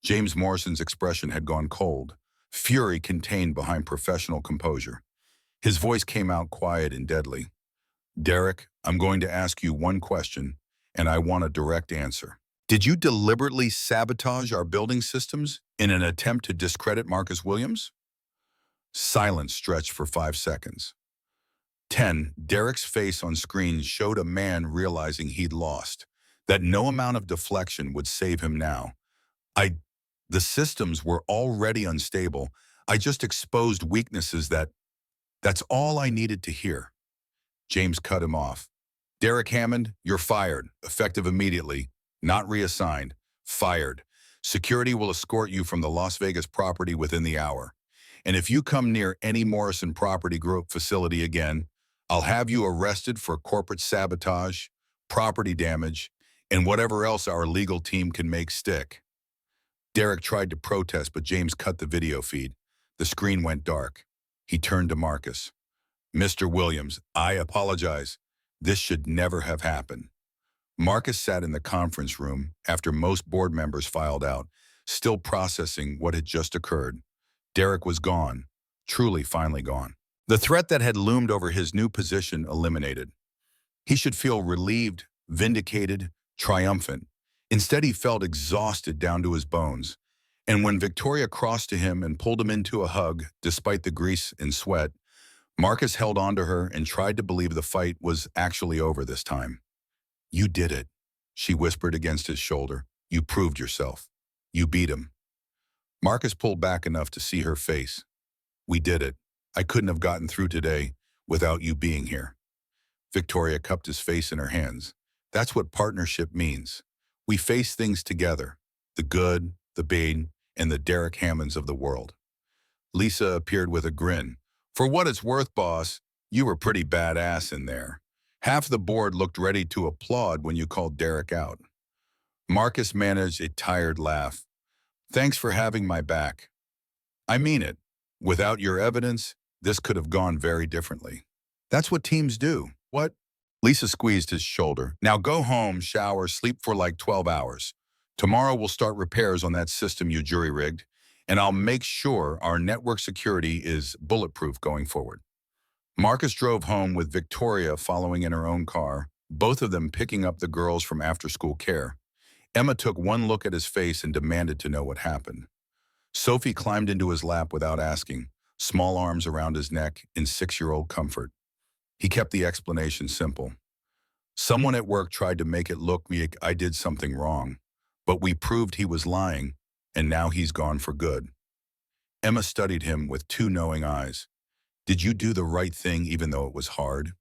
James Morrison's expression had gone cold, fury contained behind professional composure. His voice came out quiet and deadly. Derek, I'm going to ask you one question, and I want a direct answer. Did you deliberately sabotage our building systems in an attempt to discredit Marcus Williams? Silence stretched for 5 seconds. 10. Derek's face on screen showed a man realizing he'd lost, that no amount of deflection would save him now. The systems were already unstable. I just exposed weaknesses that's all I needed to hear. James cut him off. Derek Hammond, you're fired, effective immediately. Not reassigned. Fired. Security will escort you from the Las Vegas property within the hour. And if you come near any Morrison Property Group facility again, I'll have you arrested for corporate sabotage, property damage, and whatever else our legal team can make stick. Derek tried to protest, but James cut the video feed. The screen went dark. He turned to Marcus. Mr. Williams, I apologize. This should never have happened. Marcus sat in the conference room after most board members filed out, still processing what had just occurred. Derek was gone, truly finally gone. The threat that had loomed over his new position eliminated. He should feel relieved, vindicated, triumphant. Instead, he felt exhausted down to his bones. And when Victoria crossed to him and pulled him into a hug, despite the grease and sweat, Marcus held on to her and tried to believe the fight was actually over this time. You did it, she whispered against his shoulder. You proved yourself. You beat him. Marcus pulled back enough to see her face. We did it. I couldn't have gotten through today without you being here. Victoria cupped his face in her hands. That's what partnership means. We face things together, the good, the bad, and the Derek Hammonds of the world. Lisa appeared with a grin. For what it's worth, boss, you were pretty badass in there. Half the board looked ready to applaud when you called Derek out. Marcus managed a tired laugh. Thanks for having my back. I mean it. Without your evidence, this could have gone very differently. That's what teams do. What? Lisa squeezed his shoulder. Now go home, shower, sleep for like 12 hours. Tomorrow we'll start repairs on that system you jury-rigged, and I'll make sure our network security is bulletproof going forward. Marcus drove home with Victoria following in her own car, both of them picking up the girls from after-school care. Emma took one look at his face and demanded to know what happened. Sophie climbed into his lap without asking, small arms around his neck in 6-year-old comfort. He kept the explanation simple. Someone at work tried to make it look like I did something wrong, but we proved he was lying, and now he's gone for good. Emma studied him with 2 knowing eyes. Did you do the right thing even though it was hard?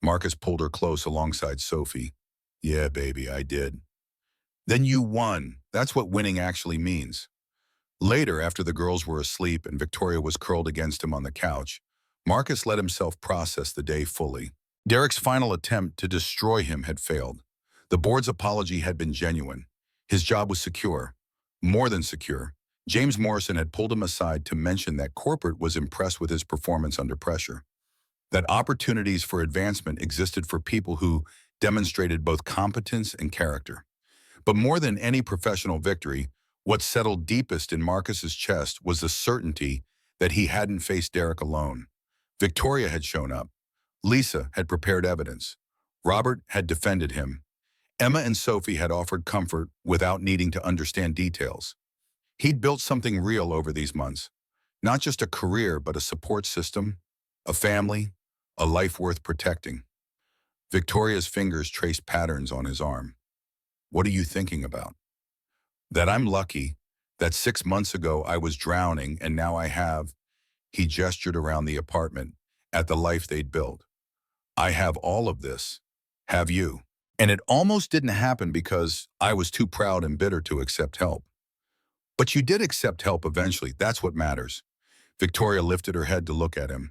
Marcus pulled her close alongside Sophie. Yeah, baby, I did. Then you won. That's what winning actually means. Later, after the girls were asleep and Victoria was curled against him on the couch, Marcus let himself process the day fully. Derek's final attempt to destroy him had failed. The board's apology had been genuine. His job was secure. More than secure. James Morrison had pulled him aside to mention that corporate was impressed with his performance under pressure, that opportunities for advancement existed for people who demonstrated both competence and character. But more than any professional victory, what settled deepest in Marcus's chest was the certainty that he hadn't faced Derek alone. Victoria had shown up. Lisa had prepared evidence. Robert had defended him. Emma and Sophie had offered comfort without needing to understand details. He'd built something real over these months, not just a career, but a support system, a family, a life worth protecting. Victoria's fingers traced patterns on his arm. What are you thinking about? That I'm lucky, that 6 months ago I was drowning and now I have, he gestured around the apartment, at the life they'd built. I have all of this. Have you? And it almost didn't happen because I was too proud and bitter to accept help. But you did accept help eventually. That's what matters. Victoria lifted her head to look at him.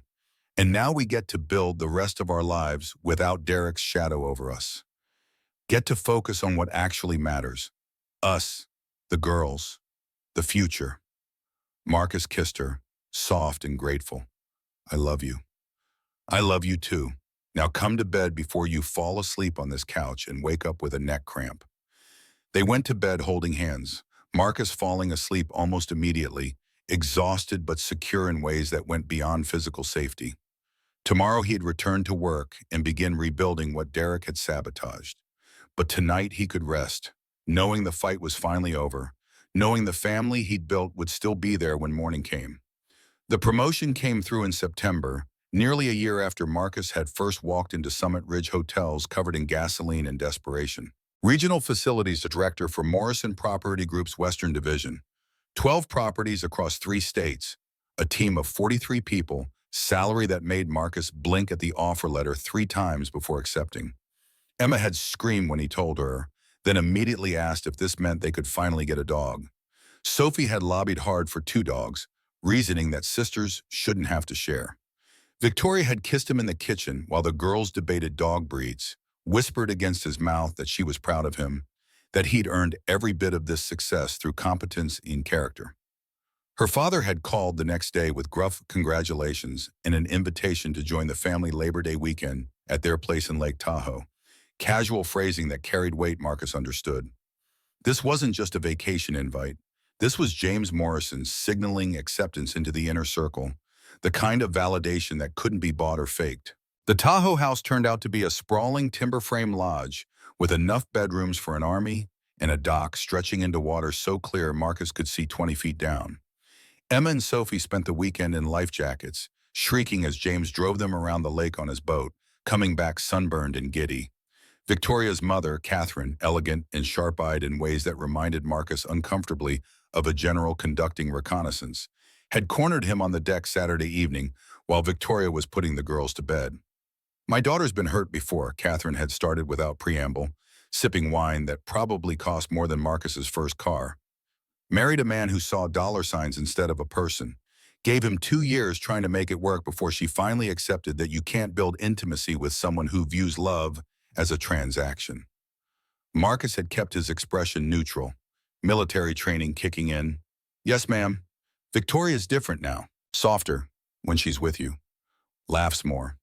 And now we get to build the rest of our lives without Derek's shadow over us. Get to focus on what actually matters. Us, the girls, the future. Marcus kissed her, soft and grateful. I love you. I love you too. Now come to bed before you fall asleep on this couch and wake up with a neck cramp. They went to bed holding hands, Marcus falling asleep almost immediately, exhausted but secure in ways that went beyond physical safety. Tomorrow he'd return to work and begin rebuilding what Derek had sabotaged. But tonight he could rest, knowing the fight was finally over, knowing the family he'd built would still be there when morning came. The promotion came through in September, nearly a year after Marcus had first walked into Summit Ridge hotels covered in gasoline and desperation. Regional Facilities Director for Morrison Property Group's Western Division. 12 properties across 3 states, a team of 43 people, salary that made Marcus blink at the offer letter 3 times before accepting. Emma had screamed when he told her, then immediately asked if this meant they could finally get a dog. Sophie had lobbied hard for 2 dogs, reasoning that sisters shouldn't have to share. Victoria had kissed him in the kitchen while the girls debated dog breeds, whispered against his mouth that she was proud of him, that he'd earned every bit of this success through competence in character. Her father had called the next day with gruff congratulations and an invitation to join the family Labor Day weekend at their place in Lake Tahoe. Casual phrasing that carried weight Marcus understood. This wasn't just a vacation invite. This was James Morrison signaling acceptance into the inner circle, the kind of validation that couldn't be bought or faked. The Tahoe house turned out to be a sprawling timber frame lodge with enough bedrooms for an army and a dock stretching into water so clear Marcus could see 20 feet down. Emma and Sophie spent the weekend in life jackets, shrieking as James drove them around the lake on his boat, coming back sunburned and giddy. Victoria's mother, Catherine, elegant and sharp-eyed in ways that reminded Marcus uncomfortably of a general conducting reconnaissance, had cornered him on the deck Saturday evening while Victoria was putting the girls to bed. My daughter's been hurt before, Catherine had started without preamble, sipping wine that probably cost more than Marcus's first car. Married a man who saw dollar signs instead of a person. Gave him 2 years trying to make it work before she finally accepted that you can't build intimacy with someone who views love as a transaction. Marcus had kept his expression neutral, military training kicking in. Yes, ma'am. Victoria's different now, softer when she's with you. Laughs more.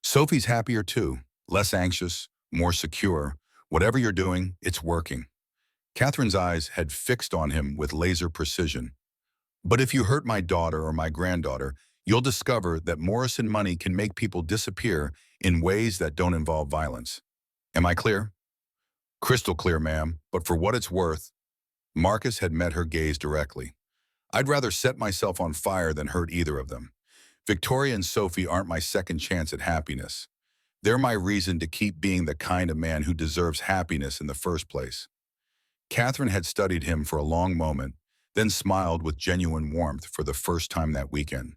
Sophie's happier too, less anxious, more secure. Whatever you're doing, it's working. Catherine's eyes had fixed on him with laser precision. But if you hurt my daughter or my granddaughter, you'll discover that Morrison money can make people disappear in ways that don't involve violence. Am I clear? Crystal clear, ma'am, but for what it's worth, Marcus had met her gaze directly. I'd rather set myself on fire than hurt either of them. Victoria and Sophie aren't my second chance at happiness. They're my reason to keep being the kind of man who deserves happiness in the first place. Catherine had studied him for a long moment, then smiled with genuine warmth for the first time that weekend.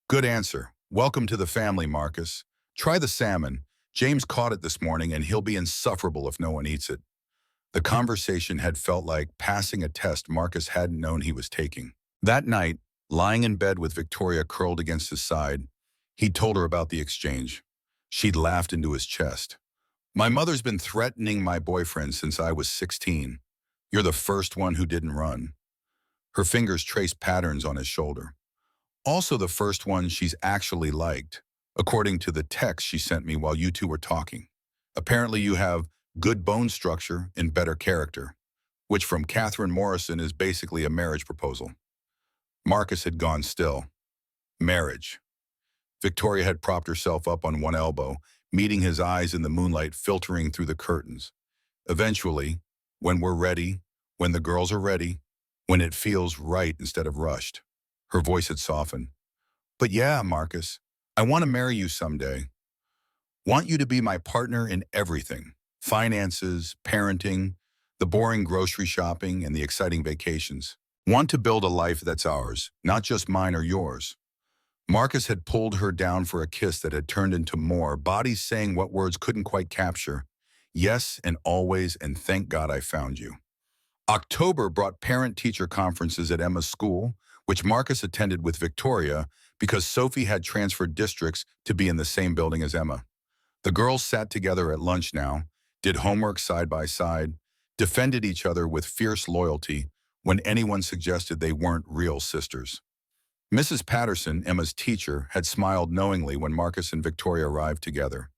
Good answer. Welcome to the family, Marcus. Try the salmon. James caught it this morning and he'll be insufferable if no one eats it. The conversation had felt like passing a test Marcus hadn't known he was taking. That night, lying in bed with Victoria curled against his side, he'd told her about the exchange. She'd laughed into his chest. My mother's been threatening my boyfriend since I was 16. You're the first one who didn't run. Her fingers traced patterns on his shoulder. Also the first one she's actually liked, according to the text she sent me while you two were talking. Apparently you have good bone structure and better character, which from Catherine Morrison is basically a marriage proposal. Marcus had gone still. Marriage. Victoria had propped herself up on one elbow, meeting his eyes in the moonlight filtering through the curtains. Eventually, when we're ready, when the girls are ready, when it feels right instead of rushed. Her voice had softened. But yeah, Marcus, I want to marry you someday. Want you to be my partner in everything. Finances, parenting, the boring grocery shopping, and the exciting vacations. Want to build a life that's ours, not just mine or yours. Marcus had pulled her down for a kiss that had turned into more, bodies saying what words couldn't quite capture. Yes, and always, and thank God I found you. October brought parent-teacher conferences at Emma's school, which Marcus attended with Victoria because Sophie had transferred districts to be in the same building as Emma. The girls sat together at lunch now, did homework side by side, defended each other with fierce loyalty when anyone suggested they weren't real sisters. Mrs. Patterson, Emma's teacher, had smiled knowingly when Marcus and Victoria arrived together.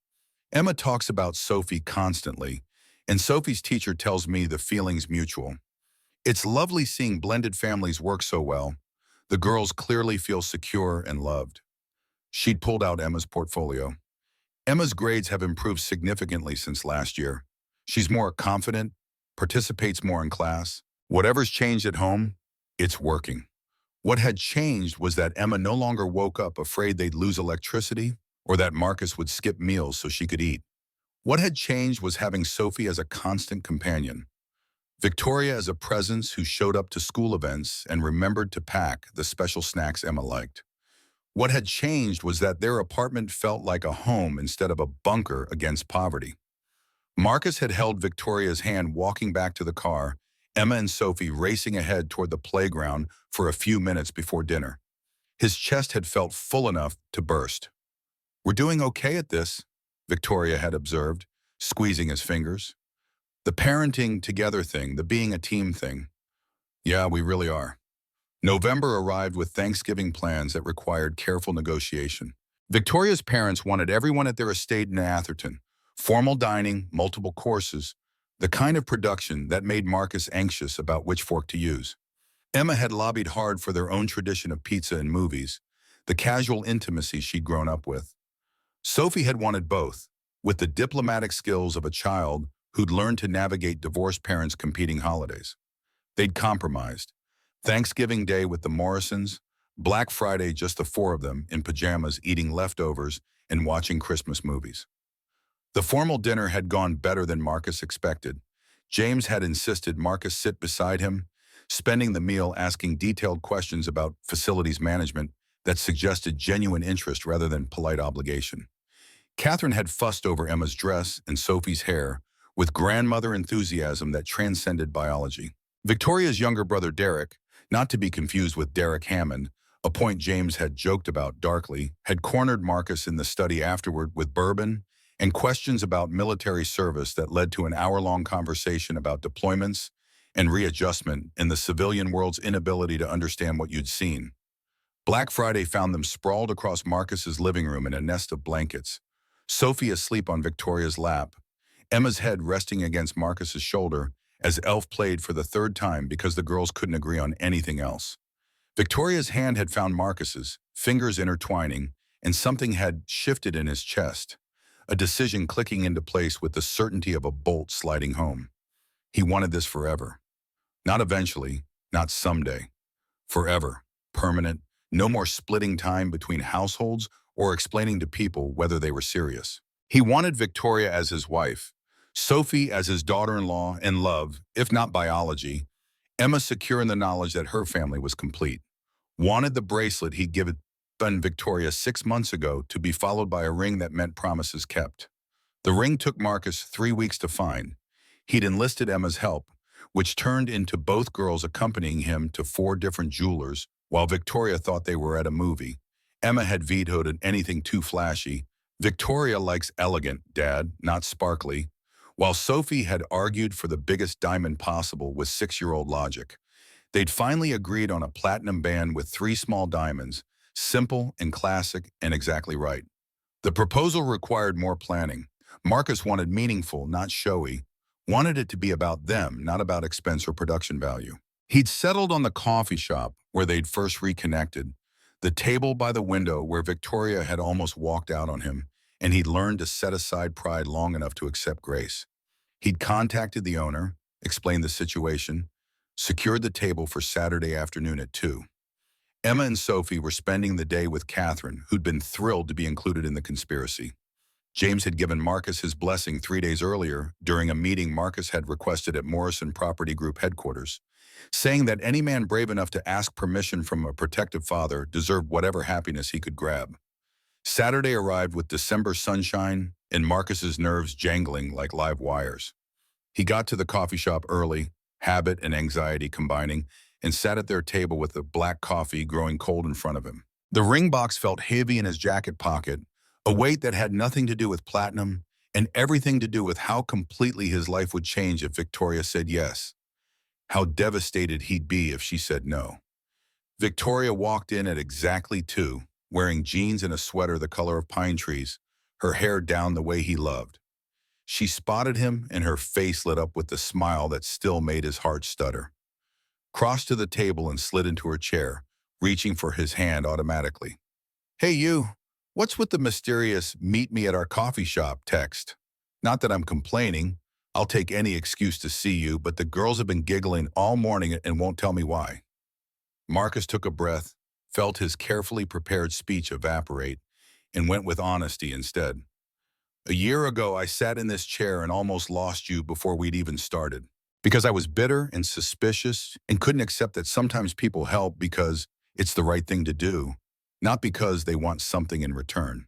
Emma talks about Sophie constantly, and Sophie's teacher tells me the feeling's mutual. It's lovely seeing blended families work so well. The girls clearly feel secure and loved. She'd pulled out Emma's portfolio. Emma's grades have improved significantly since last year. She's more confident, participates more in class. Whatever's changed at home, it's working. What had changed was that Emma no longer woke up afraid they'd lose electricity or that Marcus would skip meals so she could eat. What had changed was having Sophie as a constant companion. Victoria as a presence who showed up to school events and remembered to pack the special snacks Emma liked. What had changed was that their apartment felt like a home instead of a bunker against poverty. Marcus had held Victoria's hand walking back to the car, Emma and Sophie racing ahead toward the playground for a few minutes before dinner. His chest had felt full enough to burst. "We're doing okay at this," Victoria had observed, squeezing his fingers. "The parenting together thing, the being a team thing. Yeah, we really are." November arrived with Thanksgiving plans that required careful negotiation. Victoria's parents wanted everyone at their estate in Atherton. Formal dining, multiple courses, the kind of production that made Marcus anxious about which fork to use. Emma had lobbied hard for their own tradition of pizza and movies, the casual intimacy she'd grown up with. Sophie had wanted both, with the diplomatic skills of a child who'd learned to navigate divorced parents' competing holidays. They'd compromised. Thanksgiving Day with the Morrisons, Black Friday just the four of them in pajamas eating leftovers and watching Christmas movies. The formal dinner had gone better than Marcus expected. James had insisted Marcus sit beside him, spending the meal asking detailed questions about facilities management that suggested genuine interest rather than polite obligation. Catherine had fussed over Emma's dress and Sophie's hair with grandmother enthusiasm that transcended biology. Victoria's younger brother Derek, not to be confused with Derek Hammond, a point James had joked about darkly, had cornered Marcus in the study afterward with bourbon and questions about military service that led to an hour-long conversation about deployments and readjustment in the civilian world's inability to understand what you'd seen. Black Friday found them sprawled across Marcus's living room in a nest of blankets, Sophie asleep on Victoria's lap, Emma's head resting against Marcus's shoulder as Elf played for the third time because the girls couldn't agree on anything else. Victoria's hand had found Marcus's, fingers intertwining, and something had shifted in his chest, a decision clicking into place with the certainty of a bolt sliding home. He wanted this forever. Not eventually, not someday. Forever, permanent, no more splitting time between households or explaining to people whether they were serious. He wanted Victoria as his wife, Sophie as his daughter-in-law and love, if not biology, Emma secure in the knowledge that her family was complete. Wanted the bracelet he'd given Victoria 6 months ago to be followed by a ring that meant promises kept. The ring took Marcus 3 weeks to find. He'd enlisted Emma's help, which turned into both girls accompanying him to 4 different jewelers, while Victoria thought they were at a movie. Emma had vetoed anything too flashy. "Victoria likes elegant, Dad, not sparkly," while Sophie had argued for the biggest diamond possible with 6-year-old logic. They'd finally agreed on a platinum band with 3 small diamonds, simple and classic and exactly right. The proposal required more planning. Marcus wanted meaningful, not showy, wanted it to be about them, not about expense or production value. He'd settled on the coffee shop where they'd first reconnected, the table by the window where Victoria had almost walked out on him, and he'd learned to set aside pride long enough to accept grace. He'd contacted the owner, explained the situation, secured the table for Saturday afternoon at 2. Emma and Sophie were spending the day with Catherine, who'd been thrilled to be included in the conspiracy. James had given Marcus his blessing 3 days earlier during a meeting Marcus had requested at Morrison Property Group headquarters, saying that any man brave enough to ask permission from a protective father deserved whatever happiness he could grab. Saturday arrived with December sunshine and Marcus's nerves jangling like live wires. He got to the coffee shop early, habit and anxiety combining, and sat at their table with the black coffee growing cold in front of him. The ring box felt heavy in his jacket pocket, a weight that had nothing to do with platinum and everything to do with how completely his life would change if Victoria said yes. How devastated he'd be if she said no. Victoria walked in at exactly 2, wearing jeans and a sweater the color of pine trees, her hair down the way he loved. She spotted him and her face lit up with the smile that still made his heart stutter. Crossed to the table and slid into her chair, reaching for his hand automatically. "Hey you, what's with the mysterious 'meet me at our coffee shop' text? Not that I'm complaining. I'll take any excuse to see you, but the girls have been giggling all morning and won't tell me why." Marcus took a breath, felt his carefully prepared speech evaporate, and went with honesty instead. "A year ago, I sat in this chair and almost lost you before we'd even started. Because I was bitter and suspicious and couldn't accept that sometimes people help because it's the right thing to do, not because they want something in return."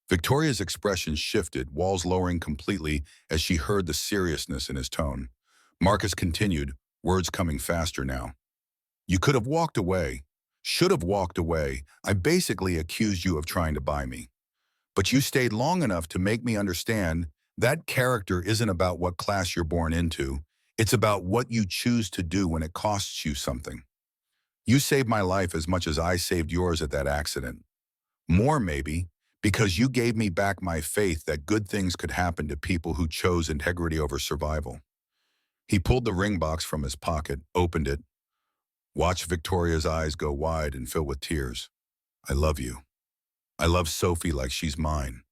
Victoria's expression shifted, walls lowering completely as she heard the seriousness in his tone. Marcus continued, words coming faster now. "You could have walked away, should have walked away. I basically accused you of trying to buy me. But you stayed long enough to make me understand that character isn't about what class you're born into. It's about what you choose to do when it costs you something. You saved my life as much as I saved yours at that accident. More maybe, because you gave me back my faith that good things could happen to people who chose integrity over survival." He pulled the ring box from his pocket, opened it, watched Victoria's eyes go wide and fill with tears. "I love you. I love Sophie like she's mine,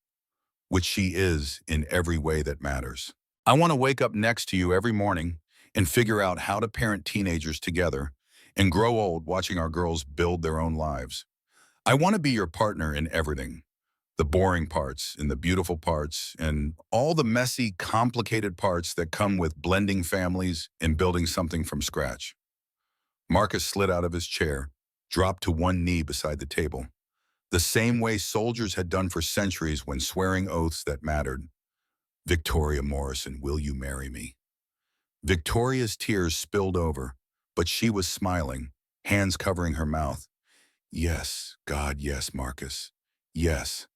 which she is in every way that matters. I want to wake up next to you every morning and figure out how to parent teenagers together and grow old watching our girls build their own lives. I want to be your partner in everything, the boring parts and the beautiful parts and all the messy, complicated parts that come with blending families and building something from scratch." Marcus slid out of his chair, dropped to one knee beside the table, the same way soldiers had done for centuries when swearing oaths that mattered. "Victoria Morrison, will you marry me?" Victoria's tears spilled over, but she was smiling, hands covering her mouth. "Yes, God, yes, Marcus. Yes."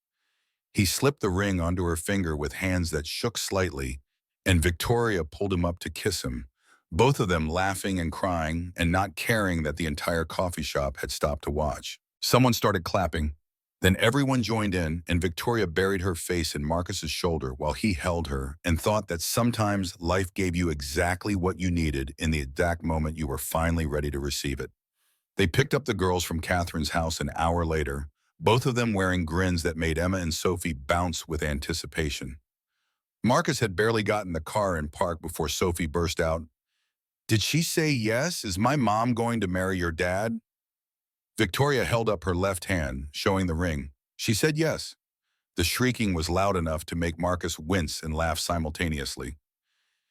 He slipped the ring onto her finger with hands that shook slightly, and Victoria pulled him up to kiss him, both of them laughing and crying and not caring that the entire coffee shop had stopped to watch. Someone started clapping. Then everyone joined in, and Victoria buried her face in Marcus's shoulder while he held her and thought that sometimes life gave you exactly what you needed in the exact moment you were finally ready to receive it. They picked up the girls from Catherine's house an hour later, both of them wearing grins that made Emma and Sophie bounce with anticipation. Marcus had barely gotten the car in park before Sophie burst out, "Did she say yes? Is my mom going to marry your dad?" Victoria held up her left hand, showing the ring. She said yes. The shrieking was loud enough to make Marcus wince and laugh simultaneously.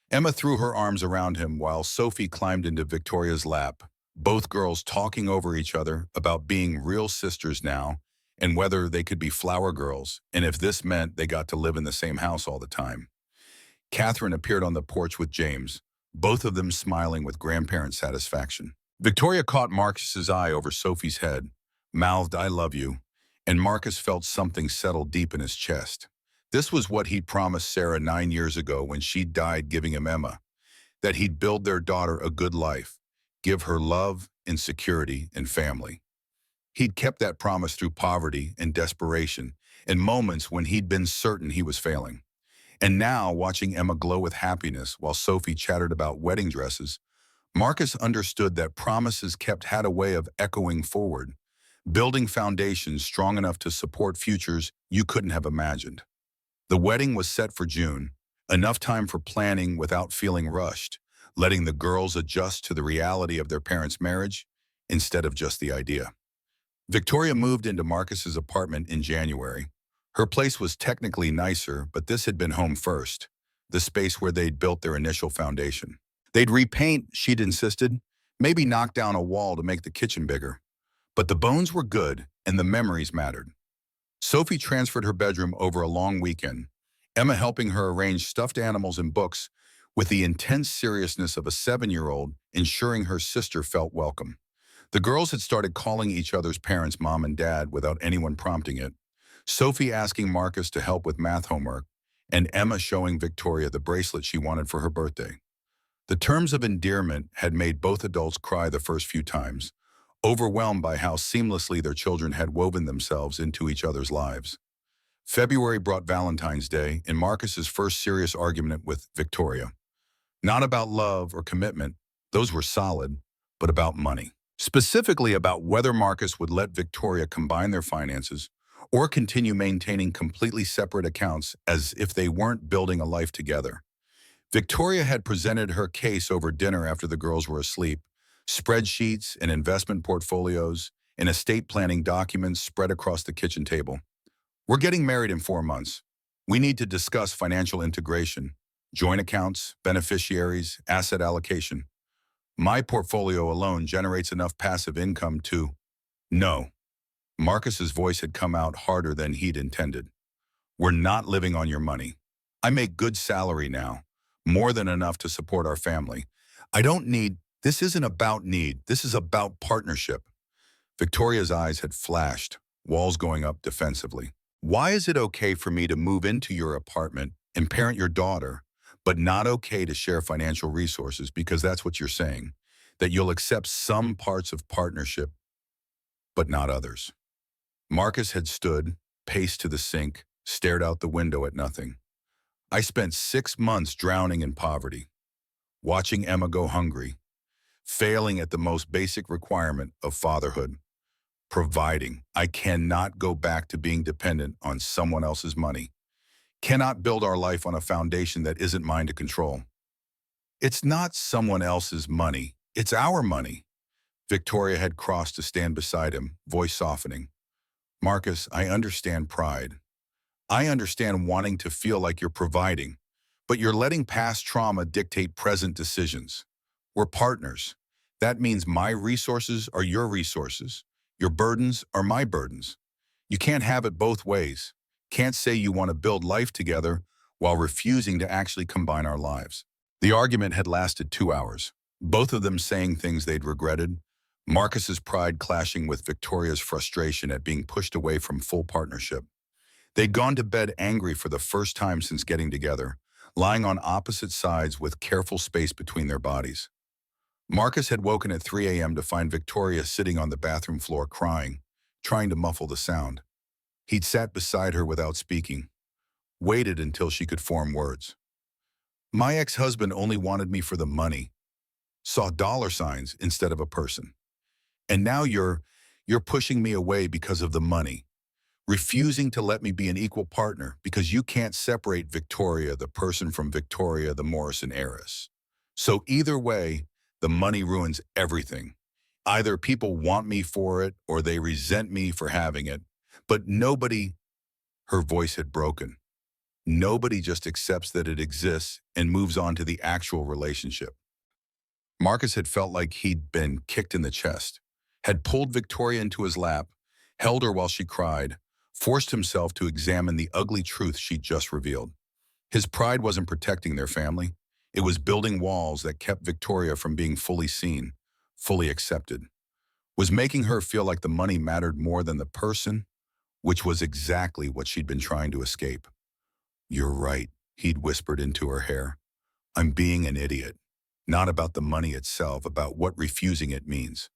Emma threw her arms around him while Sophie climbed into Victoria's lap, both girls talking over each other about being real sisters now and whether they could be flower girls and if this meant they got to live in the same house all the time. Catherine appeared on the porch with James, both of them smiling with grandparent satisfaction. Victoria caught Marcus's eye over Sophie's head, mouthed, "I love you," and Marcus felt something settle deep in his chest. This was what he'd promised Sarah 9 years ago when she died giving him Emma, that he'd build their daughter a good life, give her love and security and family. He'd kept that promise through poverty and desperation and moments when he'd been certain he was failing. And now, watching Emma glow with happiness while Sophie chattered about wedding dresses, Marcus understood that promises kept had a way of echoing forward, building foundations strong enough to support futures you couldn't have imagined. The wedding was set for June, Enough time for planning without feeling rushed, letting the girls adjust to the reality of their parents' marriage instead of just the idea. Victoria moved into Marcus's apartment in January. Her place was technically nicer, but this had been home first, the space where they'd built their initial foundation. They'd repaint, she'd insisted, maybe knock down a wall to make the kitchen bigger. But the bones were good, and the memories mattered. Sophie transferred her bedroom over a long weekend, Emma helping her arrange stuffed animals and books with the intense seriousness of a 7-year-old, ensuring her sister felt welcome. The girls had started calling each other's parents mom and dad without anyone prompting it. Sophie asking Marcus to help with math homework, and Emma showing Victoria the bracelet she wanted for her birthday. The terms of endearment had made both adults cry the first few times, overwhelmed by how seamlessly their children had woven themselves into each other's lives. February brought Valentine's Day and Marcus's first serious argument with Victoria. Not about love or commitment, those were solid, but about money. Specifically about whether Marcus would let Victoria combine their finances or continue maintaining completely separate accounts as if they weren't building a life together. Victoria had presented her case over dinner after the girls were asleep, spreadsheets and investment portfolios and estate planning documents spread across the kitchen table. We're getting married in 4 months. We need to discuss financial integration, joint accounts, beneficiaries, asset allocation. My portfolio alone generates enough passive income to... No. Marcus's voice had come out harder than he'd intended. We're not living on your money. I make good salary now, more than enough to support our family. I don't need... This isn't about need. This is about partnership. Victoria's eyes had flashed, walls going up defensively. Why is it okay for me to move into your apartment and parent your daughter, but not okay to share financial resources because that's what you're saying, that you'll accept some parts of partnership, but not others? Marcus had stood, paced to the sink, stared out the window at nothing. I spent 6 months drowning in poverty, watching Emma go hungry, failing at the most basic requirement of fatherhood, providing. I cannot go back to being dependent on someone else's money. Cannot build our life on a foundation that isn't mine to control. It's not someone else's money. It's our money. Victoria had crossed to stand beside him, voice softening. Marcus, I understand pride. I understand wanting to feel like you're providing, but you're letting past trauma dictate present decisions. We're partners. That means my resources are your resources. Your burdens are my burdens. You can't have it both ways. Can't say you want to build life together while refusing to actually combine our lives. The argument had lasted 2 hours, both of them saying things they'd regretted, Marcus's pride clashing with Victoria's frustration at being pushed away from full partnership. They'd gone to bed angry for the first time since getting together, lying on opposite sides with careful space between their bodies. Marcus had woken at 3 a.m. to find Victoria sitting on the bathroom floor crying, trying to muffle the sound. He'd sat beside her without speaking, waited until she could form words. My ex-husband only wanted me for the money, saw dollar signs instead of a person. And now you're pushing me away because of the money, refusing to let me be an equal partner because you can't separate Victoria, the person, from Victoria, the Morrison heiress. So either way, the money ruins everything. Either people want me for it or they resent me for having it. But nobody, her voice had broken. Nobody just accepts that it exists and moves on to the actual relationship. Marcus had felt like he'd been kicked in the chest, had pulled Victoria into his lap, held her while she cried, forced himself to examine the ugly truth she'd just revealed. His pride wasn't protecting their family. It was building walls that kept Victoria from being fully seen, fully accepted. Was making her feel like the money mattered more than the person, which was exactly what she'd been trying to escape. You're right, he'd whispered into her hair. I'm being an idiot. Not about the money itself, about what refusing it means.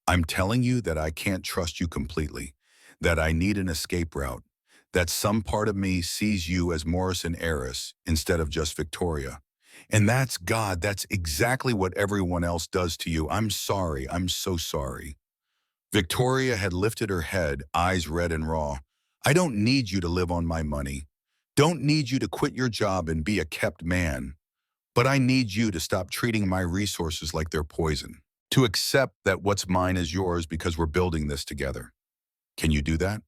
I'm telling you that I can't trust you completely, that I need an escape route, that some part of me sees you as Morrison heiress instead of just Victoria. And that's God, that's exactly what everyone else does to you. I'm sorry, I'm so sorry. Victoria had lifted her head, eyes red and raw. I don't need you to live on my money. Don't need you to quit your job and be a kept man, but I need you to stop treating my resources like they're poison. To accept that what's mine is yours because we're building this together. Can you do that?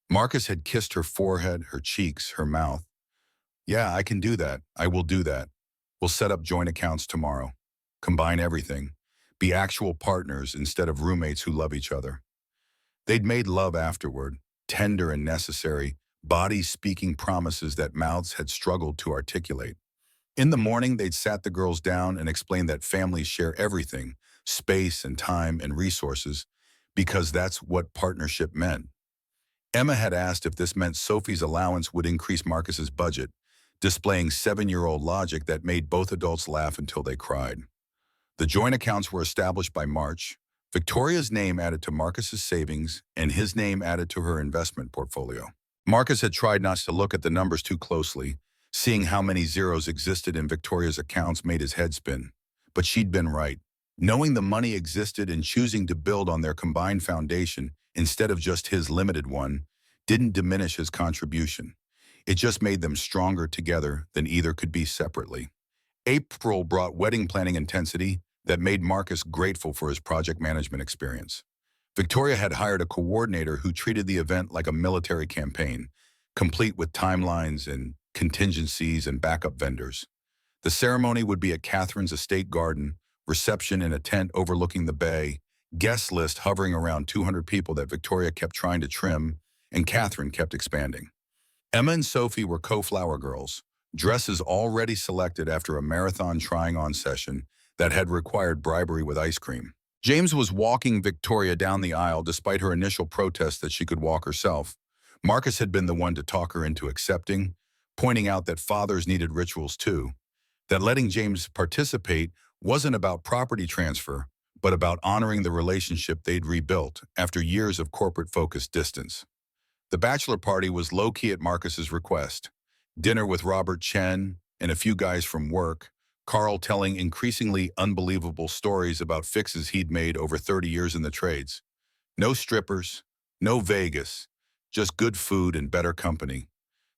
Marcus had kissed her forehead, her cheeks, her mouth. Yeah, I can do that. I will do that. We'll set up joint accounts tomorrow. Combine everything. Be actual partners instead of roommates who love each other. They'd made love afterward, tender and necessary, bodies speaking promises that mouths had struggled to articulate. In the morning, they'd sat the girls down and explained that families share everything, space and time and resources, because that's what partnership meant. Emma had asked if this meant Sophie's allowance would increase Marcus's budget, displaying 7-year-old logic that made both adults laugh until they cried. The joint accounts were established by March, Victoria's name added to Marcus's savings, and his name added to her investment portfolio. Marcus had tried not to look at the numbers too closely. Seeing how many zeros existed in Victoria's accounts made his head spin. But she'd been right. Knowing the money existed and choosing to build on their combined foundation instead of just his limited one didn't diminish his contribution. It just made them stronger together than either could be separately. April brought wedding planning intensity that made Marcus grateful for his project management experience. Victoria had hired a coordinator who treated the event like a military campaign, complete with timelines and contingencies and backup vendors. The ceremony would be at Catherine's estate garden, reception in a tent overlooking the bay, guest list hovering around 200 people that Victoria kept trying to trim, and Catherine kept expanding. Emma and Sophie were co-flower girls, dresses already selected after a marathon trying-on session that had required bribery with ice cream. James was walking Victoria down the aisle despite her initial protest that she could walk herself. Marcus had been the one to talk her into accepting, pointing out that fathers needed rituals too, that letting James participate wasn't about property transfer, but about honoring the relationship they'd rebuilt after years of corporate-focused distance. The bachelor party was low-key at Marcus's request. Dinner with Robert Chen and a few guys from work, Carl telling increasingly unbelievable stories about fixes he'd made over 30 years in the trades. No strippers, no Vegas, just good food and better company.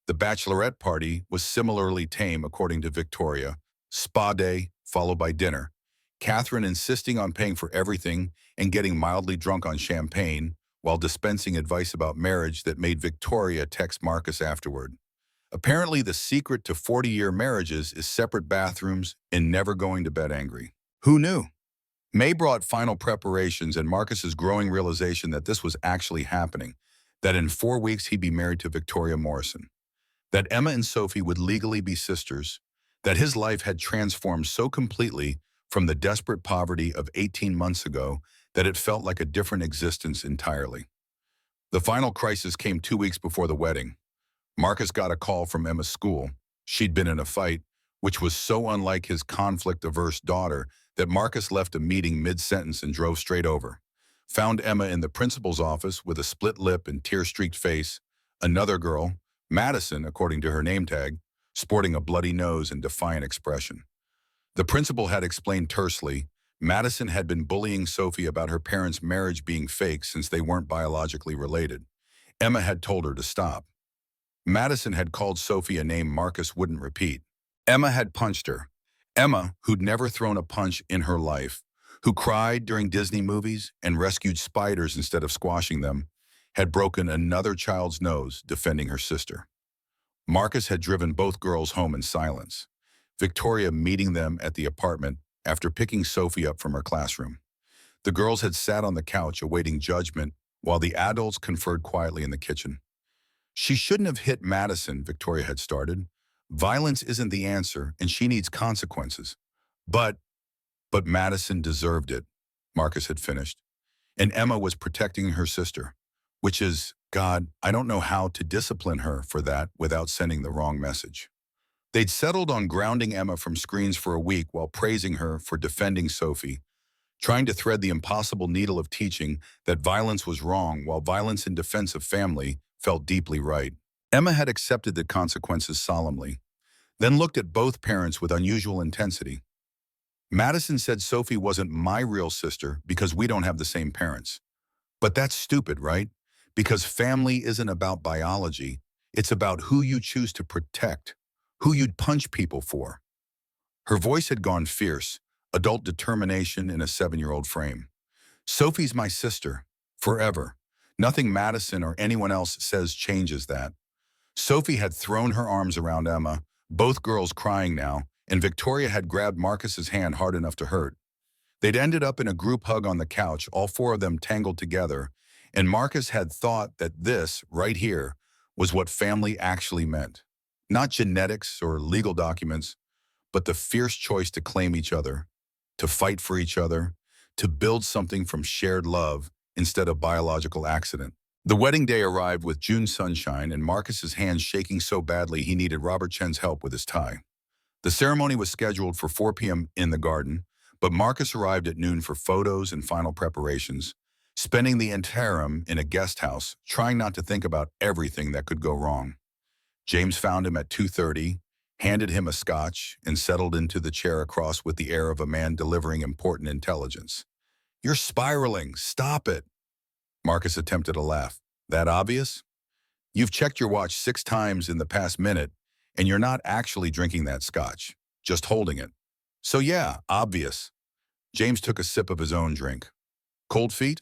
The bachelorette party was similarly tame according to Victoria. Spa day, followed by dinner. Catherine insisting on paying for everything and getting mildly drunk on champagne while dispensing advice about marriage that made Victoria text Marcus afterward. Apparently, the secret to 40-year marriages is separate bathrooms and never going to bed angry. Who knew? May brought final preparations and Marcus's growing realization that this was actually happening, that in 4 weeks he'd be married to Victoria Morrison, that Emma and Sophie would legally be sisters, that his life had transformed so completely from the desperate poverty of 18 months ago that it felt like a different existence entirely. The final crisis came 2 weeks before the wedding. Marcus got a call from Emma's school. She'd been in a fight, which was so unlike his conflict-averse daughter that Marcus left a meeting mid-sentence and drove straight over. Found Emma in the principal's office with a split lip and tear-streaked face. Another girl, Madison, according to her name tag, sporting a bloody nose and defiant expression. The principal had explained tersely, Madison had been bullying Sophie about her parents' marriage being fake since they weren't biologically related. Emma had told her to stop. Madison had called Sophie a name Marcus wouldn't repeat. Emma had punched her. Emma, who'd never thrown a punch in her life, who cried during Disney movies and rescued spiders instead of squashing them, had broken another child's nose defending her sister. Marcus had driven both girls home in silence, Victoria meeting them at the apartment after picking Sophie up from her classroom. The girls had sat on the couch awaiting judgment while the adults conferred quietly in the kitchen. She shouldn't have hit Madison, Victoria had started. Violence isn't the answer, and she needs consequences. But Madison deserved it, Marcus had finished. And Emma was protecting her sister, which is, God, I don't know how to discipline her for that without sending the wrong message. They'd settled on grounding Emma from screens for a week while praising her for defending Sophie, trying to thread the impossible needle of teaching that violence was wrong while violence in defense of family felt deeply right. Emma had accepted the consequences solemnly, then looked at both parents with unusual intensity. Madison said Sophie wasn't my real sister because we don't have the same parents. But that's stupid, right? Because family isn't about biology, It's about who you choose to protect, who you'd punch people for. Her voice had gone fierce, adult determination in a 7-year-old frame. Sophie's my sister, forever. Nothing Madison or anyone else says changes that. Sophie had thrown her arms around Emma, both girls crying now, and Victoria had grabbed Marcus's hand hard enough to hurt. They'd ended up in a group hug on the couch, all four of them tangled together, and Marcus had thought that this, right here, was what family actually meant. Not genetics or legal documents, but the fierce choice to claim each other, to fight for each other, to build something from shared love instead of biological accident. The wedding day arrived with June sunshine and Marcus's hands shaking so badly he needed Robert Chen's help with his tie. The ceremony was scheduled for 4 p.m. in the garden, but Marcus arrived at noon for photos and final preparations, spending the interim in a guest house, trying not to think about everything that could go wrong. James found him at 2:30, handed him a scotch, and settled into the chair across with the air of a man delivering important intelligence. "You're spiraling. Stop it." Marcus attempted a laugh. "That obvious? You've checked your watch 6 times in the past minute, and you're not actually drinking that scotch, just holding it. So yeah, obvious." James took a sip of his own drink. "Cold feet?"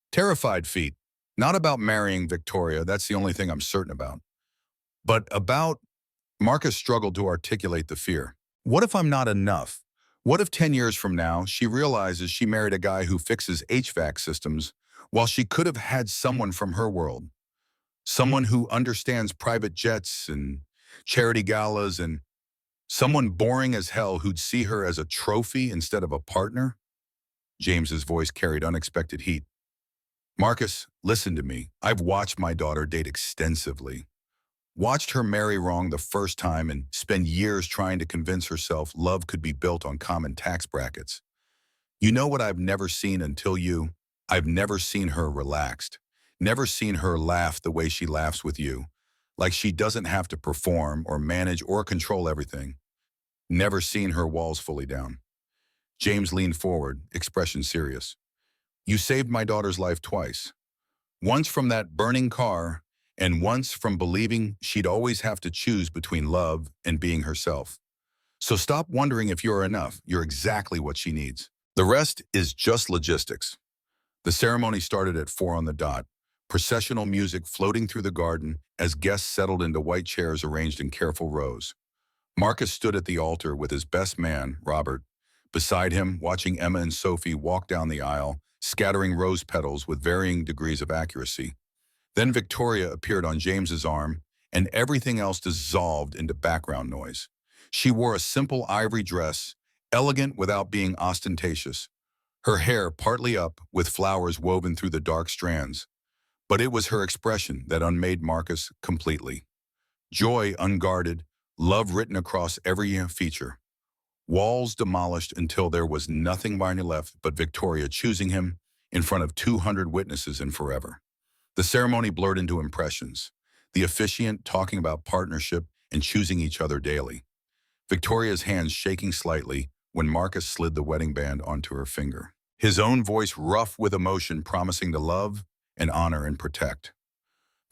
"Terrified feet. Not about marrying Victoria, that's the only thing I'm certain about. But about..." Marcus struggled to articulate the fear. "What if I'm not enough? What if 10 years from now she realizes she married a guy who fixes HVAC systems while she could have had someone from her world? Someone who understands private jets and charity galas and someone boring as hell who'd see her as a trophy instead of a partner?" James's voice carried unexpected heat. "Marcus, listen to me. I've watched my daughter date extensively. Watched her marry wrong the first time and spend years trying to convince herself love could be built on common tax brackets. You know what I've never seen until you? I've never seen her relaxed. Never seen her laugh the way she laughs with you. Like she doesn't have to perform or manage or control everything. Never seen her walls fully down." James leaned forward, expression serious. "You saved my daughter's life twice. Once from that burning car, and once from believing she'd always have to choose between love and being herself. So stop wondering if you're enough. You're exactly what she needs. The rest is just logistics." The ceremony started at 4 on the dot, processional music floating through the garden as guests settled into white chairs arranged in careful rows. Marcus stood at the altar with his best man, Robert, beside him, watching Emma and Sophie walk down the aisle, scattering rose petals with varying degrees of accuracy. Then Victoria appeared on James's arm, and everything else dissolved into background noise. She wore a simple ivory dress, elegant without being ostentatious, her hair partly up with flowers woven through the dark strands. But it was her expression that unmade Marcus completely. Joy unguarded, love written across every feature. Walls demolished until there was nothing minor left but Victoria choosing him in front of 200 witnesses and forever. The ceremony blurred into impressions, the officiant talking about partnership and choosing each other daily. Victoria's hands shaking slightly when Marcus slid the wedding band onto her finger. His own voice rough with emotion, promising to love and honor and protect.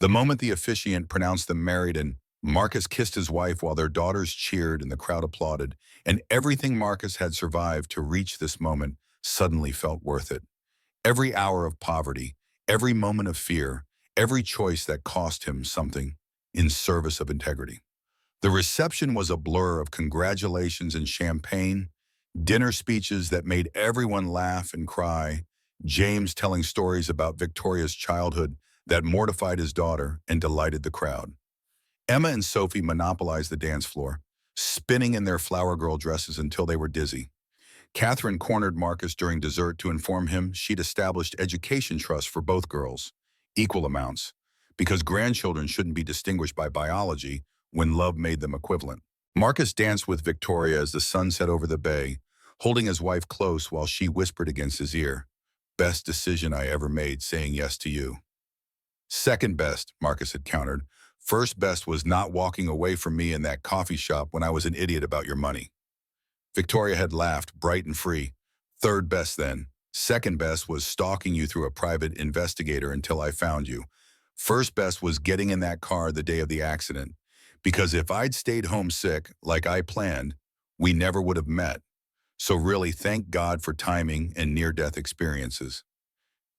The moment the officiant pronounced them married and Marcus kissed his wife while their daughters cheered and the crowd applauded, and everything Marcus had survived to reach this moment suddenly felt worth it. Every hour of poverty, every moment of fear, every choice that cost him something in service of integrity. The reception was a blur of congratulations and champagne, dinner speeches that made everyone laugh and cry, James telling stories about Victoria's childhood that mortified his daughter and delighted the crowd. Emma and Sophie monopolized the dance floor, spinning in their flower girl dresses until they were dizzy. Catherine cornered Marcus during dessert to inform him she'd established education trusts for both girls, equal amounts, because grandchildren shouldn't be distinguished by biology when love made them equivalent. Marcus danced with Victoria as the sun set over the bay, holding his wife close while she whispered against his ear, "Best decision I ever made, saying yes to you." "Second best," Marcus had countered. "First best was not walking away from me in that coffee shop when I was an idiot about your money." Victoria had laughed, bright and free. "Third best then. Second best was stalking you through a private investigator until I found you. First best was getting in that car the day of the accident, because if I'd stayed home sick like I planned, we never would have met. So really thank God for timing and near-death experiences.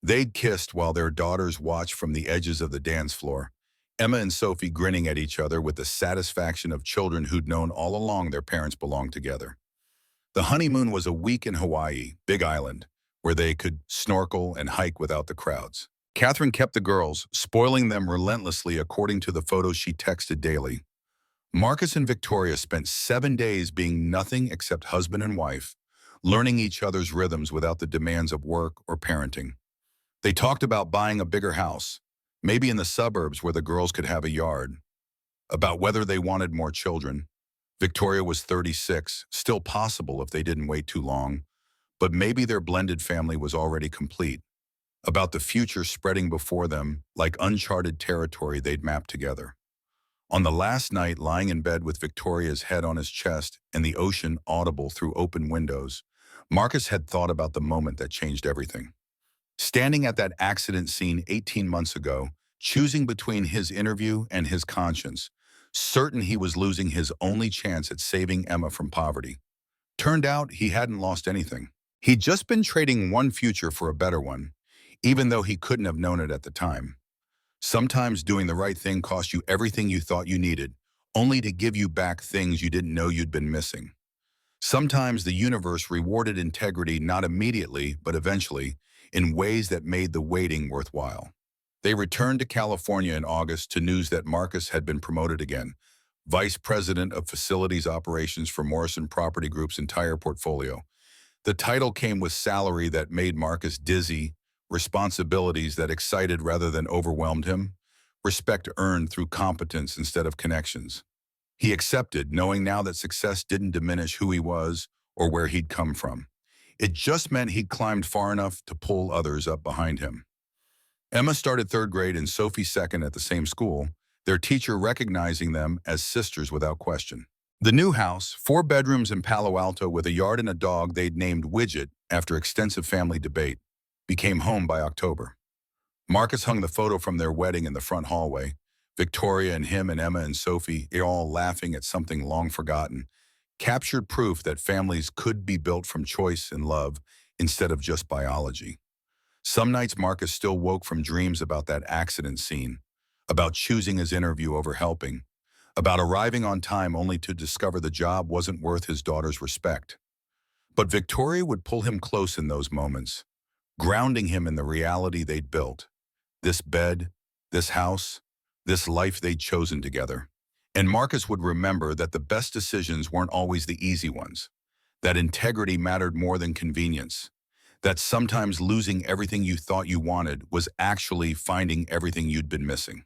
They'd kissed while their daughters watched from the edges of the dance floor, Emma and Sophie grinning at each other with the satisfaction of children who'd known all along their parents belonged together. The honeymoon was a week in Hawaii, Big Island, where they could snorkel and hike without the crowds. Catherine kept the girls, spoiling them relentlessly according to the photos she texted daily. Marcus and Victoria spent 7 days being nothing except husband and wife, learning each other's rhythms without the demands of work or parenting. They talked about buying a bigger house, maybe in the suburbs where the girls could have a yard, about whether they wanted more children. Victoria was 36, still possible if they didn't wait too long, but maybe their blended family was already complete, about the future spreading before them like uncharted territory they'd mapped together. On the last night, lying in bed with Victoria's head on his chest and the ocean audible through open windows, Marcus had thought about the moment that changed everything. Standing at that accident scene 18 months ago, choosing between his interview and his conscience, certain he was losing his only chance at saving Emma from poverty. Turned out he hadn't lost anything. He'd just been trading one future for a better one, even though he couldn't have known it at the time. Sometimes doing the right thing cost you everything you thought you needed, only to give you back things you didn't know you'd been missing. Sometimes the universe rewarded integrity not immediately, but eventually, in ways that made the waiting worthwhile. They returned to California in August to news that Marcus had been promoted again, Vice President of Facilities Operations for Morrison Property Group's entire portfolio. The title came with salary that made Marcus dizzy, responsibilities that excited rather than overwhelmed him, respect earned through competence instead of connections. He accepted, knowing now that success didn't diminish who he was or where he'd come from. It just meant he'd climbed far enough to pull others up behind him. Emma started third grade and Sophie second at the same school, their teacher recognizing them as sisters without question. The new house, 4 bedrooms in Palo Alto with a yard and a dog they'd named Widget after extensive family debate, became home by October. Marcus hung the photo from their wedding in the front hallway, Victoria and him and Emma and Sophie all laughing at something long forgotten, captured proof that families could be built from choice and love instead of just biology. Some nights Marcus still woke from dreams about that accident scene, about choosing his interview over helping, about arriving on time only to discover the job wasn't worth his daughter's respect. But Victoria would pull him close in those moments, grounding him in the reality they'd built, this bed, this house, this life they'd chosen together. And Marcus would remember that the best decisions weren't always the easy ones, that integrity mattered more than convenience, that sometimes losing everything you thought you wanted was actually finding everything you'd been missing.